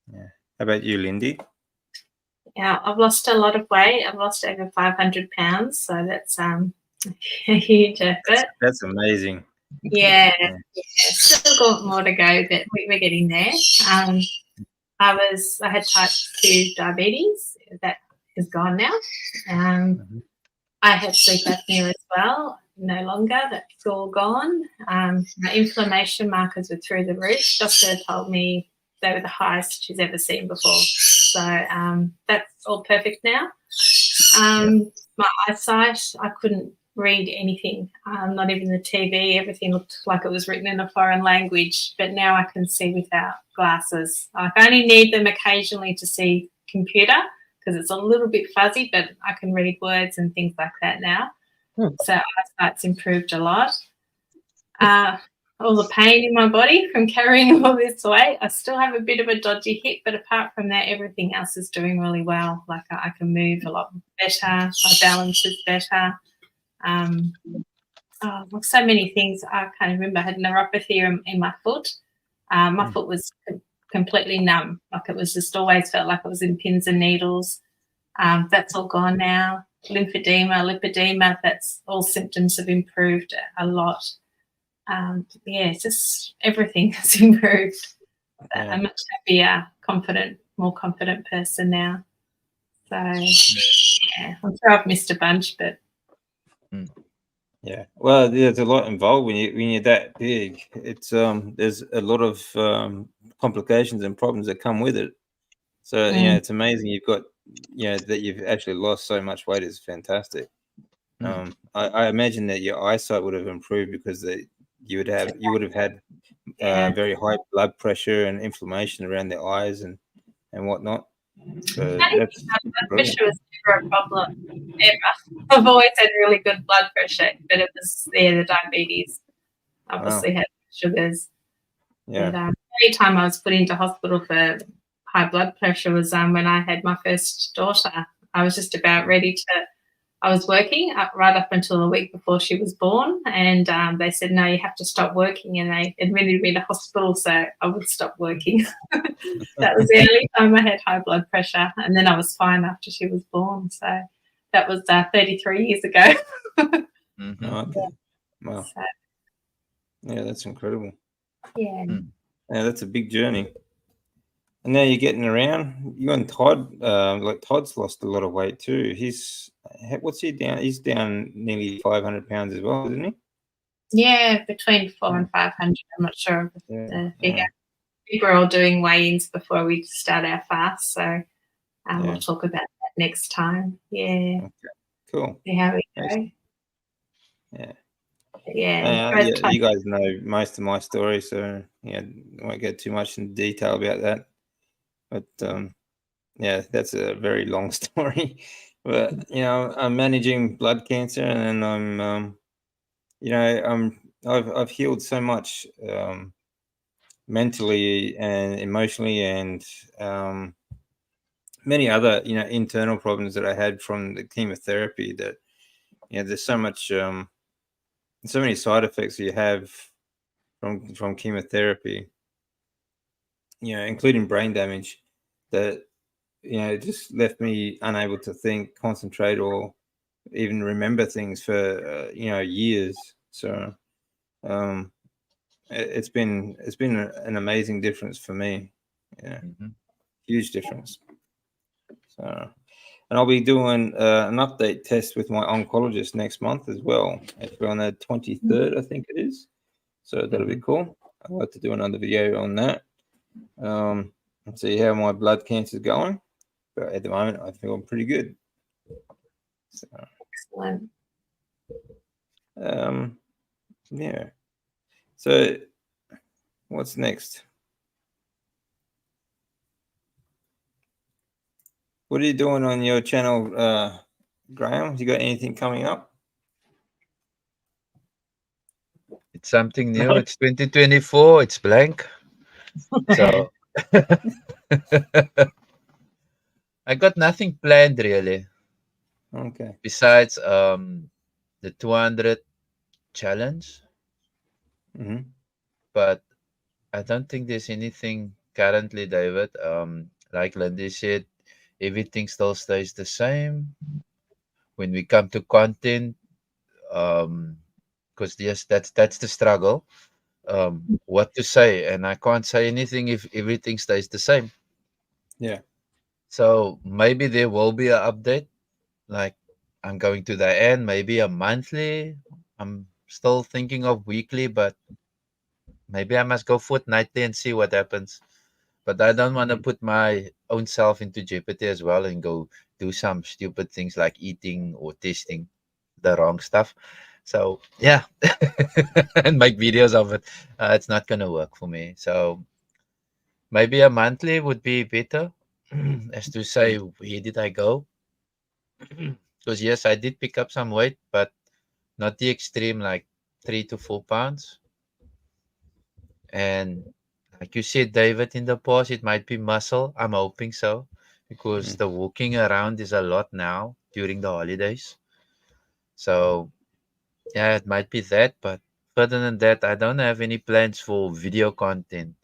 Speaker 2: Yeah. How about you, Lindy?
Speaker 4: Yeah, I've lost a lot of weight. I've lost over 500 pounds, so that's a huge effort.
Speaker 2: That's amazing.
Speaker 4: Yeah, still got more to go, but we're getting there. I had type 2 diabetes. That is gone now. I had sleep apnea as well. No longer. That's all gone. My inflammation markers were through the roof. Doctor told me they were the highest she's ever seen before. So that's all perfect now. My eyesight, I couldn't read anything, not even the TV. Everything looked like it was written in a foreign language, but now I can see without glasses. I only need them occasionally to see computer because it's a little bit fuzzy, but I can read words and things like that now. So eyesight's improved a lot. All the pain in my body from carrying all this weight. I still have a bit of a dodgy hip, but apart from that, everything else is doing really well. Like I can move a lot better. My balance is better. So many things. I can't remember. I had neuropathy in my foot. My foot was completely numb. Like it was just always felt like it was in pins and needles. That's all gone now. Lipedema, that's all symptoms have improved a lot. It's just everything has improved. I'm a much happier, more confident person now. So, I'm sure I've missed a bunch, but
Speaker 2: yeah. Well, there's a lot involved when you're that big. It's there's a lot of complications and problems that come with it. So it's amazing you've got that you've actually lost so much weight is fantastic. I imagine that your eyesight would have improved because you would have had very high blood pressure and inflammation around the eyes and whatnot. So that's
Speaker 4: blood pressure was never a problem ever. I've always had really good blood pressure, but it was the diabetes. Obviously had sugars.
Speaker 2: Yeah.
Speaker 4: But every time I was put into hospital for high blood pressure was when I had my first daughter. I was just about ready to. I was working right up until a week before she was born, and they said, no, you have to stop working, and they admitted me to hospital, so I would stop working. That was the only time I had high blood pressure, and then I was fine after she was born. So that was 33 years ago.
Speaker 1: Mm-hmm.
Speaker 2: Oh, okay. Wow.
Speaker 4: So,
Speaker 2: Yeah, that's incredible.
Speaker 4: yeah.
Speaker 2: Yeah, that's a big journey. And now you're getting around. You and Todd, like Todd's lost a lot of weight too. What's he down? He's down nearly 500 pounds as well, isn't he?
Speaker 4: Yeah, between 400 and 500. I'm not sure of the figure. I think we're all doing weigh-ins before we start our fast, so we'll talk about that next time. Yeah.
Speaker 2: Okay. Cool.
Speaker 4: See how we go.
Speaker 2: Yeah.
Speaker 4: Yeah.
Speaker 2: You guys know most of my story, so yeah, I won't get too much in detail about that. But yeah, that's a very long story. But you know, I'm managing blood cancer, and I'm I've healed so much mentally and emotionally, and many other internal problems that I had from the chemotherapy. That there's so much so many side effects you have from chemotherapy, including brain damage, that it just left me unable to think, concentrate, or even remember things for years. So it's been an amazing difference for me.
Speaker 1: Mm-hmm.
Speaker 2: Huge difference. So, and I'll be doing an update test with my oncologist next month as well. Actually on the 23rd, I think it is. So that'll be cool. I'd like to do another video on that. And see how my blood cancer is going. But at the moment, I feel pretty good. So,
Speaker 4: Excellent.
Speaker 2: Yeah. So, what's next? What are you doing on your channel, Graham? You got anything coming up?
Speaker 1: It's something new. It's 2024. It's blank. So I got nothing planned really.
Speaker 2: Okay.
Speaker 1: Besides the 200 challenge.
Speaker 2: Mm-hmm.
Speaker 1: But I don't think there's anything currently, David. Like Lindy said, everything still stays the same. When we come to content, because yes, that's the struggle. What to say, and I can't say anything if everything stays the same.
Speaker 2: Yeah.
Speaker 1: So maybe there will be an update. Like I'm going to the end, maybe a monthly. I'm still thinking of weekly, but maybe I must go fortnightly and see what happens. But I don't want to put my own self into jeopardy as well and go do some stupid things like eating or testing the wrong stuff. So yeah, and make videos of it. It's not gonna work for me. So maybe a monthly would be better, as to say where did I go? Because yes, I did pick up some weight, but not the extreme, like 3 to 4 pounds. And like you said, David, in the past, it might be muscle. I'm hoping so because the walking around is a lot now during the holidays. So, yeah, it might be that. But further than that, I don't have any plans for video content.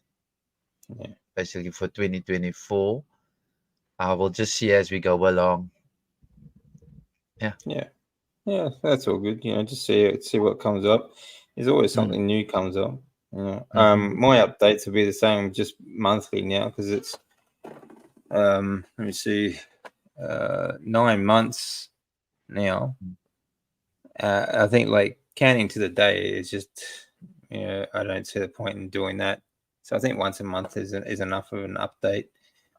Speaker 2: Yeah.
Speaker 1: Basically, for 2024, I will just see as we go along. Yeah.
Speaker 2: Yeah. Yeah. That's all good. Just see what comes up. There's always something new comes up. My updates will be the same, just monthly now, because it's let me see, 9 months now. I think like counting to the day is just, I don't see the point in doing that. So I think once a month is enough of an update.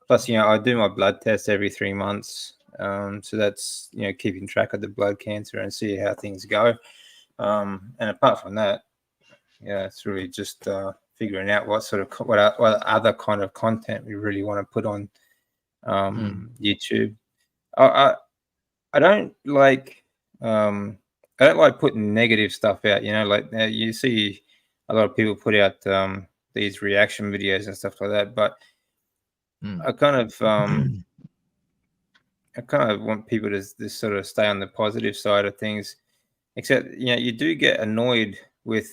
Speaker 2: Plus, I do my blood test every 3 months. So that's, keeping track of the blood cancer and see how things go. And apart from that, it's really just figuring out what other kind of content we really want to put on YouTube. I don't like putting negative stuff out. Like you see a lot of people put out these reaction videos and stuff like that. But I kind of want people to sort of stay on the positive side of things. Except, you do get annoyed with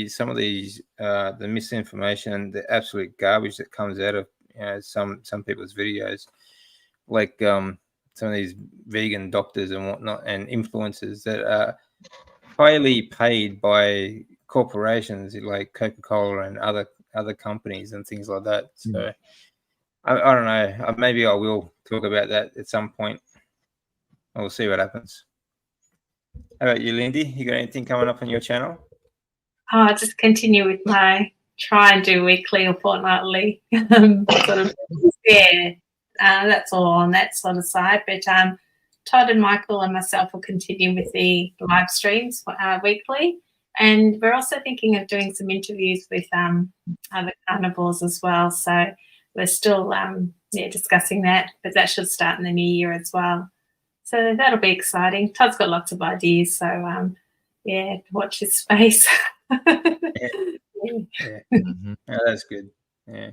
Speaker 2: some of these the misinformation and the absolute garbage that comes out of some people's videos, like some of these vegan doctors and whatnot and influencers that are highly paid by corporations like Coca-Cola and other companies and things like that. So I don't know. Maybe I will talk about that at some point. We'll see what happens. How about you, Lindy? You got anything coming up on your channel?
Speaker 4: I'll just continue with my try and do weekly or fortnightly sort of, that's all on that sort of side. But Todd and Michael and myself will continue with the live streams weekly. And we're also thinking of doing some interviews with other carnivores as well. So we're still discussing that, but that should start in the new year as well. So that'll be exciting. Todd's got lots of ideas, so watch his space.
Speaker 2: Yeah, that's good. Yeah.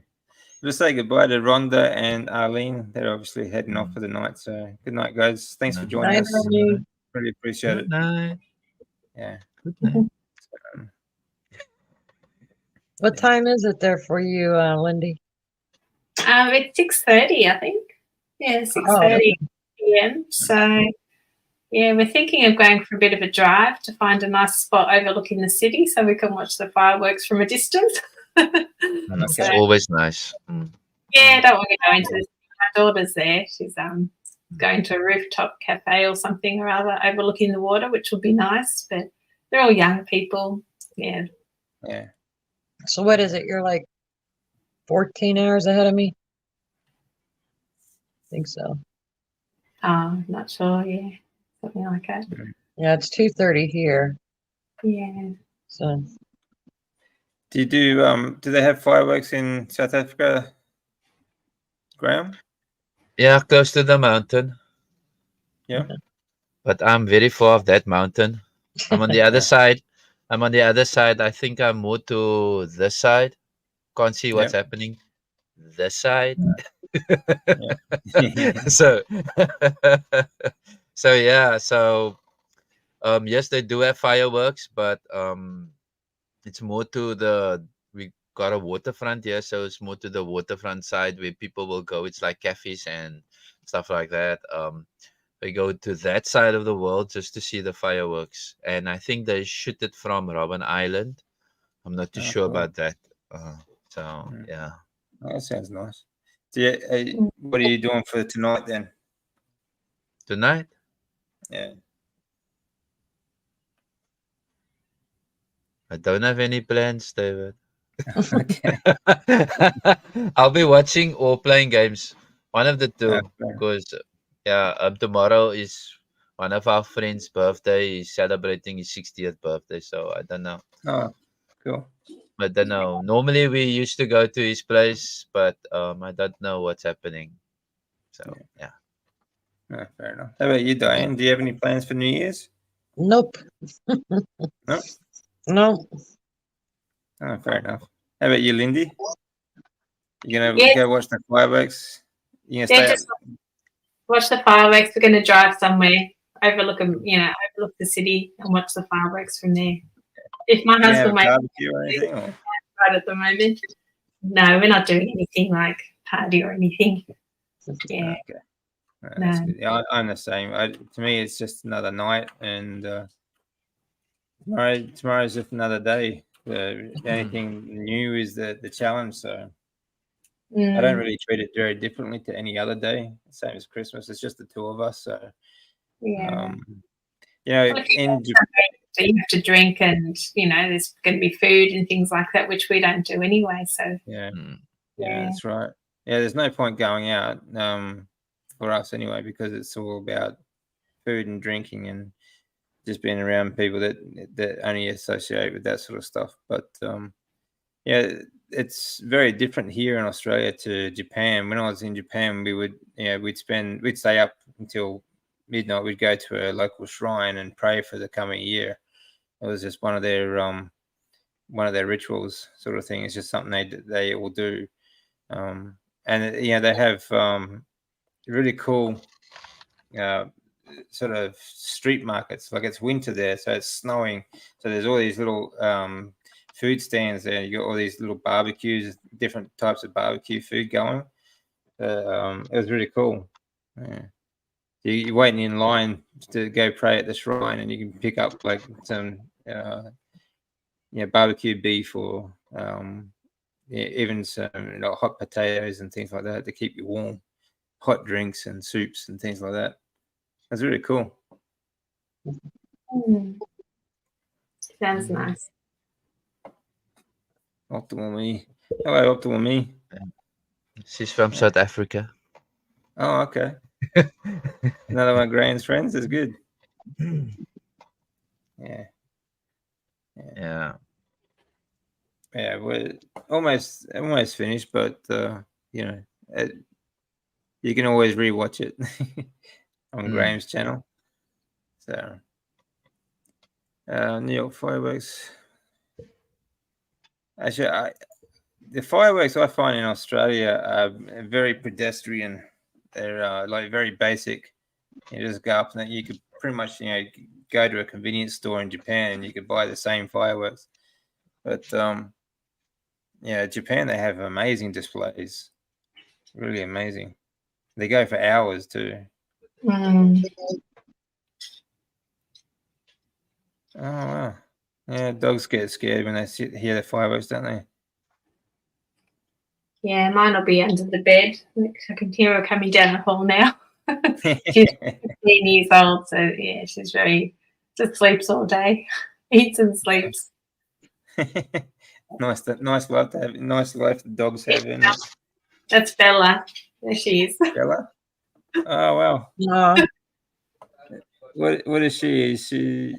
Speaker 2: Just say goodbye to Rhonda and Arlene. They're obviously heading off for the night. So good night, guys. Thanks for joining
Speaker 3: Night,
Speaker 2: us.
Speaker 3: Arlene.
Speaker 2: Really appreciate it.
Speaker 1: Good night.
Speaker 2: Yeah.
Speaker 1: Good night.
Speaker 3: What time is it there for you, Lindy?
Speaker 4: It's 6:30, I think. Yeah, 6:30 p.m. So yeah, we're thinking of going for a bit of a drive to find a nice spot overlooking the city so we can watch the fireworks from a distance.
Speaker 1: It's always nice.
Speaker 4: Yeah, I don't want to go into this. My daughter's there. She's going to a rooftop cafe or something or other overlooking the water, which will be nice. But they're all young people. Yeah.
Speaker 2: Yeah.
Speaker 3: So what is it? You're like 14 hours ahead of me? I think so.
Speaker 4: Not sure. Yeah, something like that.
Speaker 3: Yeah, it's 2:30 here.
Speaker 4: Yeah.
Speaker 3: So
Speaker 2: Do they have fireworks in South Africa, Graham?
Speaker 1: Yeah, close to the mountain.
Speaker 2: Yeah.
Speaker 1: But I'm very far off that mountain. I'm on the other side. I think I'm more to this side. Can't see what's happening. This side. So yes, they do have fireworks, but it's more to we got a waterfront here, so it's more to the waterfront side where people will go. It's like cafes and stuff like that. They go to that side of the world just to see the fireworks, and I think they shoot it from Robben Island. I'm not too sure about that. Yeah.
Speaker 2: Oh, that sounds nice. So, what are you doing for tonight then?
Speaker 1: Tonight?
Speaker 2: Yeah.
Speaker 1: I don't have any plans, David.
Speaker 2: Okay.
Speaker 1: I'll be watching or playing games. One of the two.
Speaker 2: Okay.
Speaker 1: Because tomorrow is one of our friends' birthday. He's celebrating his 60th birthday, so I don't know.
Speaker 2: Oh, cool.
Speaker 1: I don't know. Normally we used to go to his place, but I don't know what's happening. So yeah.
Speaker 2: Oh, fair enough. How about you, Diane? Do you have any plans for New Year's?
Speaker 3: nope.
Speaker 2: No.
Speaker 3: No.
Speaker 2: Oh, fair enough. How about you, Lindy? You gonna
Speaker 4: Yeah.
Speaker 2: go watch the fireworks? You gonna
Speaker 4: Yeah,
Speaker 2: stay
Speaker 4: just watch the fireworks. We're going to drive somewhere, overlook the city and watch the fireworks from there. If my husband wakes up
Speaker 2: barbecue or anything? Or?
Speaker 4: right at the moment, no, we're not doing anything like party or anything. Yeah.
Speaker 2: Okay. That's good. Yeah, I'm the same. To me, it's just another night, and tomorrow's just another day. Anything new is the challenge. So I don't really treat it very differently to any other day. Same as Christmas. It's just the two of us. So
Speaker 4: Yeah.
Speaker 2: in Japan.
Speaker 4: So you have to drink, and there's going to be food and things like that, which we don't do anyway. So
Speaker 2: Yeah, that's right. Yeah, there's no point going out for us anyway, because it's all about food and drinking and just being around people that only associate with that sort of stuff. But it's very different here in Australia to Japan. When I was in Japan, we'd stay up until midnight. We'd go to a local shrine and pray for the coming year. It was just one of their rituals, sort of thing. It's just something they all do. and they have really cool sort of street markets. Like it's winter there, so it's snowing. So there's all these little food stands there. You got all these little barbecues, different types of barbecue food going. It was really cool. Yeah. You're waiting in line to go pray at the shrine, and you can pick up like some barbecue beef or even some hot potatoes and things like that to keep you warm. Hot drinks and soups and things like that. That's really cool.
Speaker 4: Sounds nice.
Speaker 2: Optimal Me. Hello, Optimal Me.
Speaker 1: She's from South Africa.
Speaker 2: Oh, okay. Another one of Graham's friends is good. Yeah. We're almost finished, but you can always rewatch it on Graham's channel. So New York fireworks. Actually, the fireworks I find in Australia are very pedestrian. They're like very basic. You just go up and you could pretty much go to a convenience store in Japan and you could buy the same fireworks. But Japan, they have amazing displays. Really amazing. They go for hours too. Oh wow. Yeah, dogs get scared when they hear the fireworks, don't they?
Speaker 4: Yeah, mine will be under the bed. I can hear her coming down the hall now. She's 15 years old, so yeah, she's just sleeps all day, eats and sleeps.
Speaker 2: Nice life to have. Nice life the dogs have, isn't it?
Speaker 4: That's Bella. There she is.
Speaker 2: Bella. Oh wow. What is she? Is she?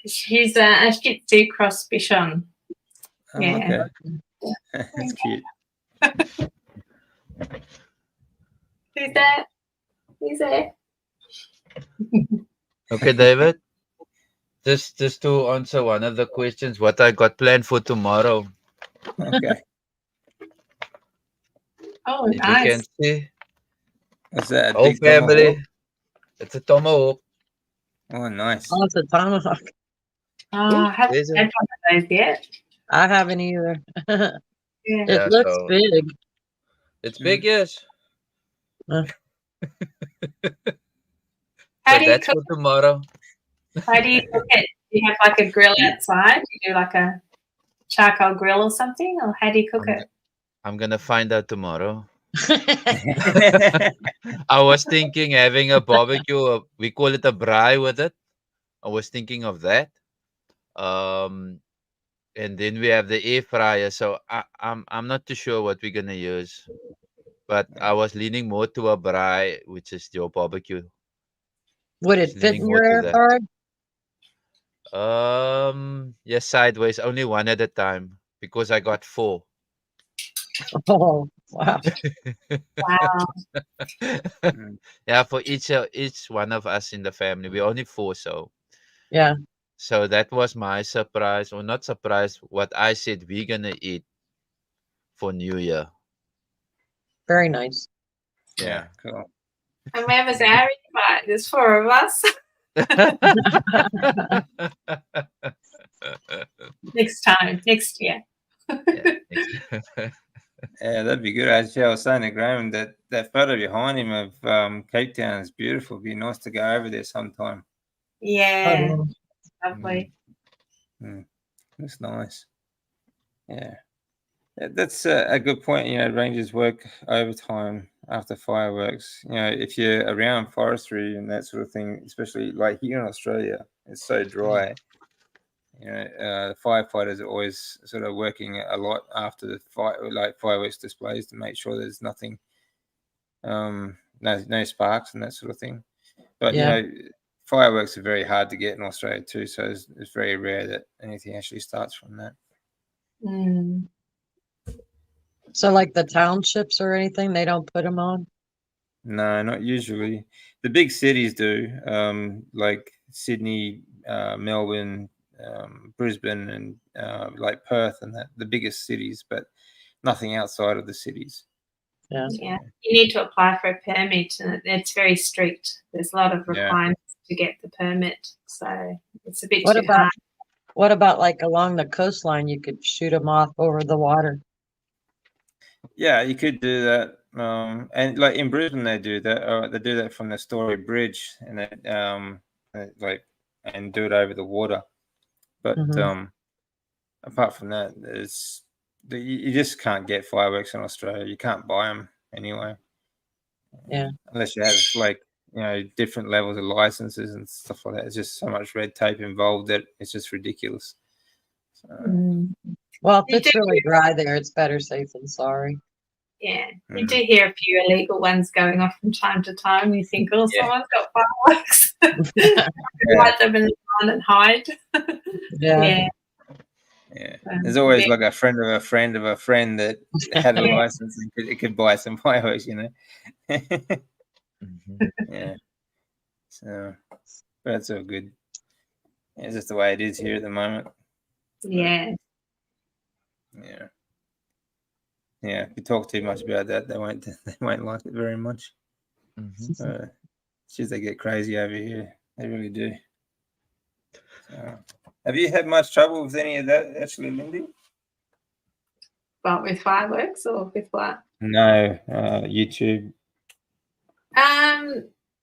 Speaker 4: She's a Shih Tzu cross Bichon.
Speaker 2: Oh, yeah. Okay. That's cute.
Speaker 4: Who's that? Who's there?
Speaker 1: Okay, David. Just to answer one of the questions, what I got planned for tomorrow.
Speaker 2: Okay.
Speaker 4: Oh,
Speaker 1: if
Speaker 4: nice.
Speaker 1: you can see.
Speaker 2: What's that?
Speaker 1: Oh, family. It's a tomahawk.
Speaker 2: Oh, nice.
Speaker 3: Oh, it's a tomahawk.
Speaker 4: Oh, I haven't had one of those yet.
Speaker 3: I haven't either.
Speaker 4: Yeah.
Speaker 3: It looks big.
Speaker 1: It's big, yes.
Speaker 4: How do you
Speaker 1: that's
Speaker 4: cook
Speaker 1: for tomorrow.
Speaker 4: How do you cook it? Do you have like a grill outside? Do you do like a charcoal grill or something? Or how do you cook it?
Speaker 1: I'm going to find out tomorrow. I was thinking having a barbecue. We call it a braai with it. I was thinking of that. And then we have the air fryer. So I'm not too sure what we're going to use. But I was leaning more to a braai, which is your barbecue.
Speaker 3: Would it fit in your air fryer?
Speaker 1: Yes, sideways, only one at a time because I got 4.
Speaker 3: Oh, wow.
Speaker 4: Wow.
Speaker 1: Yeah, for each one of us in the family. We're only 4, so.
Speaker 3: Yeah.
Speaker 1: So that was my surprise, or not surprise, what I said we're going to eat for New Year.
Speaker 3: Very nice.
Speaker 2: Yeah, cool.
Speaker 4: And where was our invite? There's 4 of us. Next year.
Speaker 2: Yeah, that'd be good. Actually, I was saying to Graham that photo behind him of Cape Town is beautiful. It'd be nice to go over there sometime.
Speaker 4: Yeah, lovely.
Speaker 2: That's nice. Yeah, that's a good point. Rangers work overtime after fireworks. If you're around forestry and that sort of thing, especially like here in Australia, it's so dry. The firefighters are always sort of working a lot after the fireworks displays to make sure there's nothing, no sparks and that sort of thing. But fireworks are very hard to get in Australia too, so it's very rare that anything actually starts from that.
Speaker 3: So, like the townships or anything, they don't put them on?
Speaker 2: No, not usually. The big cities do, like Sydney, Melbourne, Brisbane, and like Perth, and the biggest cities, but nothing outside of the cities.
Speaker 3: Yeah.
Speaker 4: Yeah, you need to apply for a permit, and it's very strict. There's a lot of requirements to get the permit, so it's a bit
Speaker 3: What
Speaker 4: too
Speaker 3: about
Speaker 4: hard.
Speaker 3: what about like along the coastline? You could shoot them off over the water.
Speaker 2: Yeah, you could do that. And like in Brisbane, they do that. They do that from the Story Bridge, and like and do it over the water. But apart from that, you just can't get fireworks in Australia. You can't buy them anyway.
Speaker 3: Yeah.
Speaker 2: Unless you have like different levels of licenses and stuff like that. It's just so much red tape involved that it's just ridiculous. So,
Speaker 3: Well, if
Speaker 4: You
Speaker 3: it's
Speaker 4: do
Speaker 3: really dry there, it's better safe than sorry.
Speaker 4: Yeah, you do hear a few illegal ones going off from time to time. You think, oh, someone's got fireworks. Light them in the sun and hide.
Speaker 3: Yeah.
Speaker 2: Yeah. There's always like a friend of a friend of a friend that had a
Speaker 4: Yeah.
Speaker 2: license and could buy some fireworks, Yeah. So, but it's all good. It's just the way it is here at the moment.
Speaker 4: Yeah.
Speaker 2: Yeah. Yeah. If you talk too much about that, they won't like it very much. It's just they get crazy over here. They really do. So, have you had much trouble with any of that, actually, Lindy?
Speaker 4: But with fireworks or with what?
Speaker 2: No, YouTube.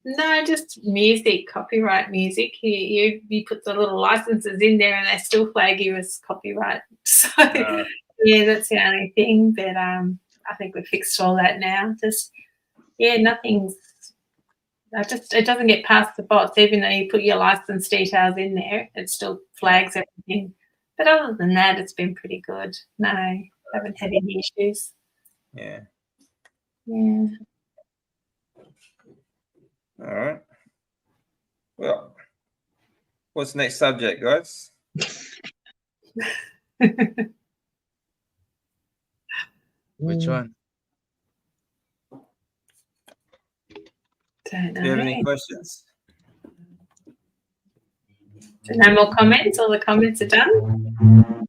Speaker 4: No, just music, copyright music. You put the little licenses in there, and they still flag you as copyright. So yeah, that's the only thing. But I think we've fixed all that now. Just nothing's. It doesn't get past the bots, even though you put your license details in there. It still flags everything. But other than that, it's been pretty good. No, haven't had any issues.
Speaker 2: Yeah.
Speaker 4: Yeah.
Speaker 2: All right. Well, what's the next subject, guys?
Speaker 1: Which one?
Speaker 4: Don't know.
Speaker 2: Do you have any questions?
Speaker 4: No more comments? All the comments are done?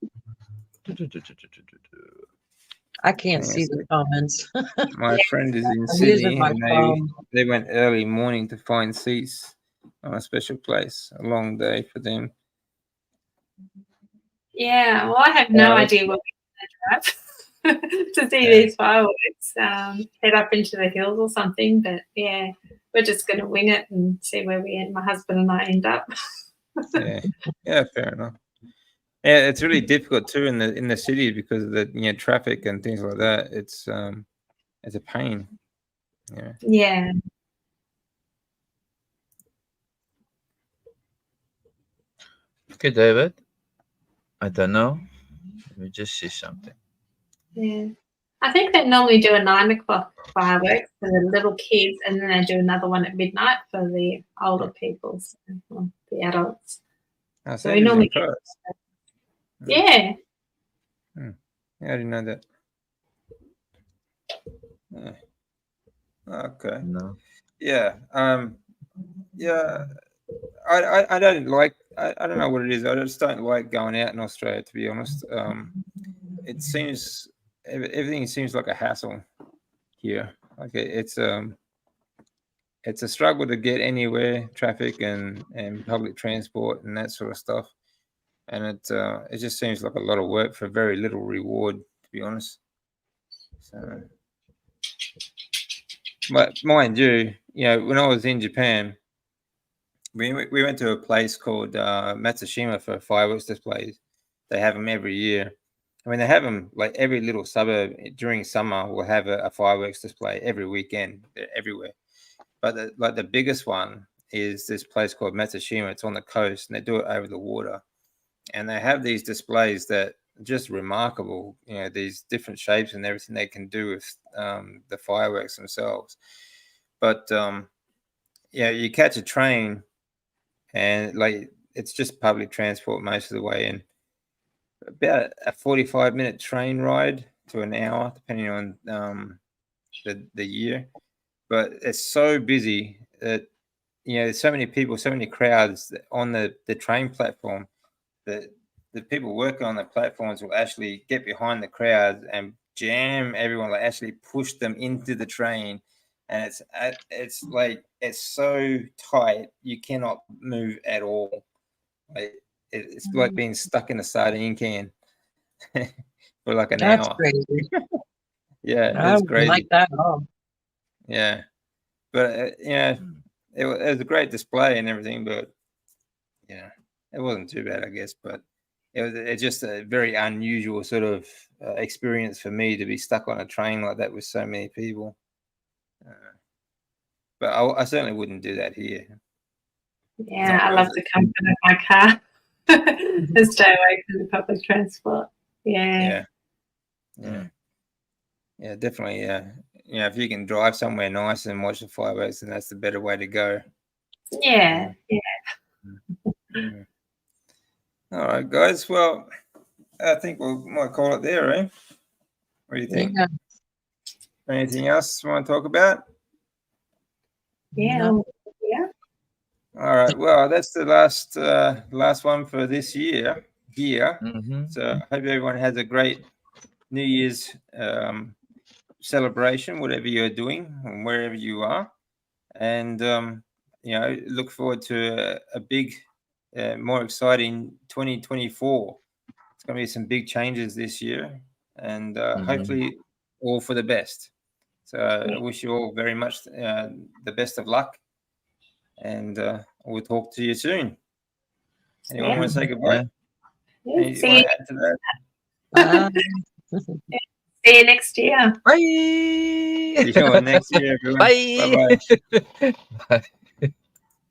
Speaker 3: I can't see the comments.
Speaker 2: My friend is in
Speaker 3: I'm
Speaker 2: Sydney,
Speaker 3: using my
Speaker 2: and
Speaker 3: phone.
Speaker 2: they went early morning to find seats on a special place. A long day for them.
Speaker 4: Yeah, well, I have no idea what we're going to drive to see these fireworks. Head up into the hills or something, but yeah, we're just going to wing it and see where my husband and I end up.
Speaker 2: Yeah, fair enough. Yeah, it's really difficult too in the city because of the traffic and things like that. It's a pain. Yeah.
Speaker 4: Yeah.
Speaker 1: Okay, David. I don't know. Let me just see something.
Speaker 4: Yeah. I think they normally do a 9 o'clock fireworks for the little kids, and then they do another one at midnight for the older people, the adults.
Speaker 2: So
Speaker 4: we normally get. Yeah.
Speaker 2: Yeah, I didn't know that. Yeah. Okay.
Speaker 1: No.
Speaker 2: Yeah. Yeah. I don't like. I don't know what it is. I just don't like going out in Australia, to be honest. It seems everything seems like a hassle here. Like it's a struggle to get anywhere, traffic and public transport and that sort of stuff. And it just seems like a lot of work for very little reward, to be honest. So, but mind you, when I was in Japan, we went to a place called Matsushima for fireworks displays. They have them every year. I mean, they have them like every little suburb during summer will have a fireworks display every weekend. They're everywhere. But the biggest one is this place called Matsushima. It's on the coast, and they do it over the water. And they have these displays that are just remarkable. These different shapes and everything they can do with the fireworks themselves. But you catch a train, and like it's just public transport most of the way, and about a 45-minute train ride to an hour, depending on the year. But it's so busy that there's so many people, so many crowds on the train platform that the people working on the platforms will actually get behind the crowd and jam everyone, like actually push them into the train, and it's like it's so tight you cannot move at all. Like it's like being stuck in a sardine can for like an
Speaker 3: That's
Speaker 2: hour.
Speaker 3: crazy.
Speaker 2: Yeah,
Speaker 3: I
Speaker 2: it's
Speaker 3: wouldn't
Speaker 2: crazy.
Speaker 3: like that at all.
Speaker 2: Yeah, but it was a great display and everything, but yeah, it wasn't too bad, I guess. But it's just a very unusual sort of experience for me to be stuck on a train like that with so many people. But I certainly wouldn't do that here.
Speaker 4: Yeah,
Speaker 2: Not
Speaker 4: I
Speaker 2: worth
Speaker 4: love
Speaker 2: it.
Speaker 4: the comfort of my car and stay away from the public transport. Yeah.
Speaker 2: Yeah, definitely. If you can drive somewhere nice and watch the fireworks, then that's the better way to go.
Speaker 4: Yeah.
Speaker 2: Mm. All right, guys. Well, I think we might call it there, eh? What do you think?
Speaker 3: Yeah.
Speaker 2: Anything else you want to talk about?
Speaker 4: Yeah.
Speaker 3: No.
Speaker 4: Yeah.
Speaker 2: All right. Well, that's the last one for this year here. So I hope everyone has a great New Year's celebration, whatever you're doing and wherever you are. And look forward to a big, more exciting 2024. It's going to be some big changes this year, and hopefully all for the best. So I wish you all very much the best of luck, and we'll talk to you soon. Anyone want to say goodbye?
Speaker 4: Yeah.
Speaker 2: Anything you want to add to that?
Speaker 4: See you next year.
Speaker 3: Bye.
Speaker 2: See you all next year, everyone.
Speaker 1: Bye.
Speaker 2: Bye-bye.
Speaker 1: Bye.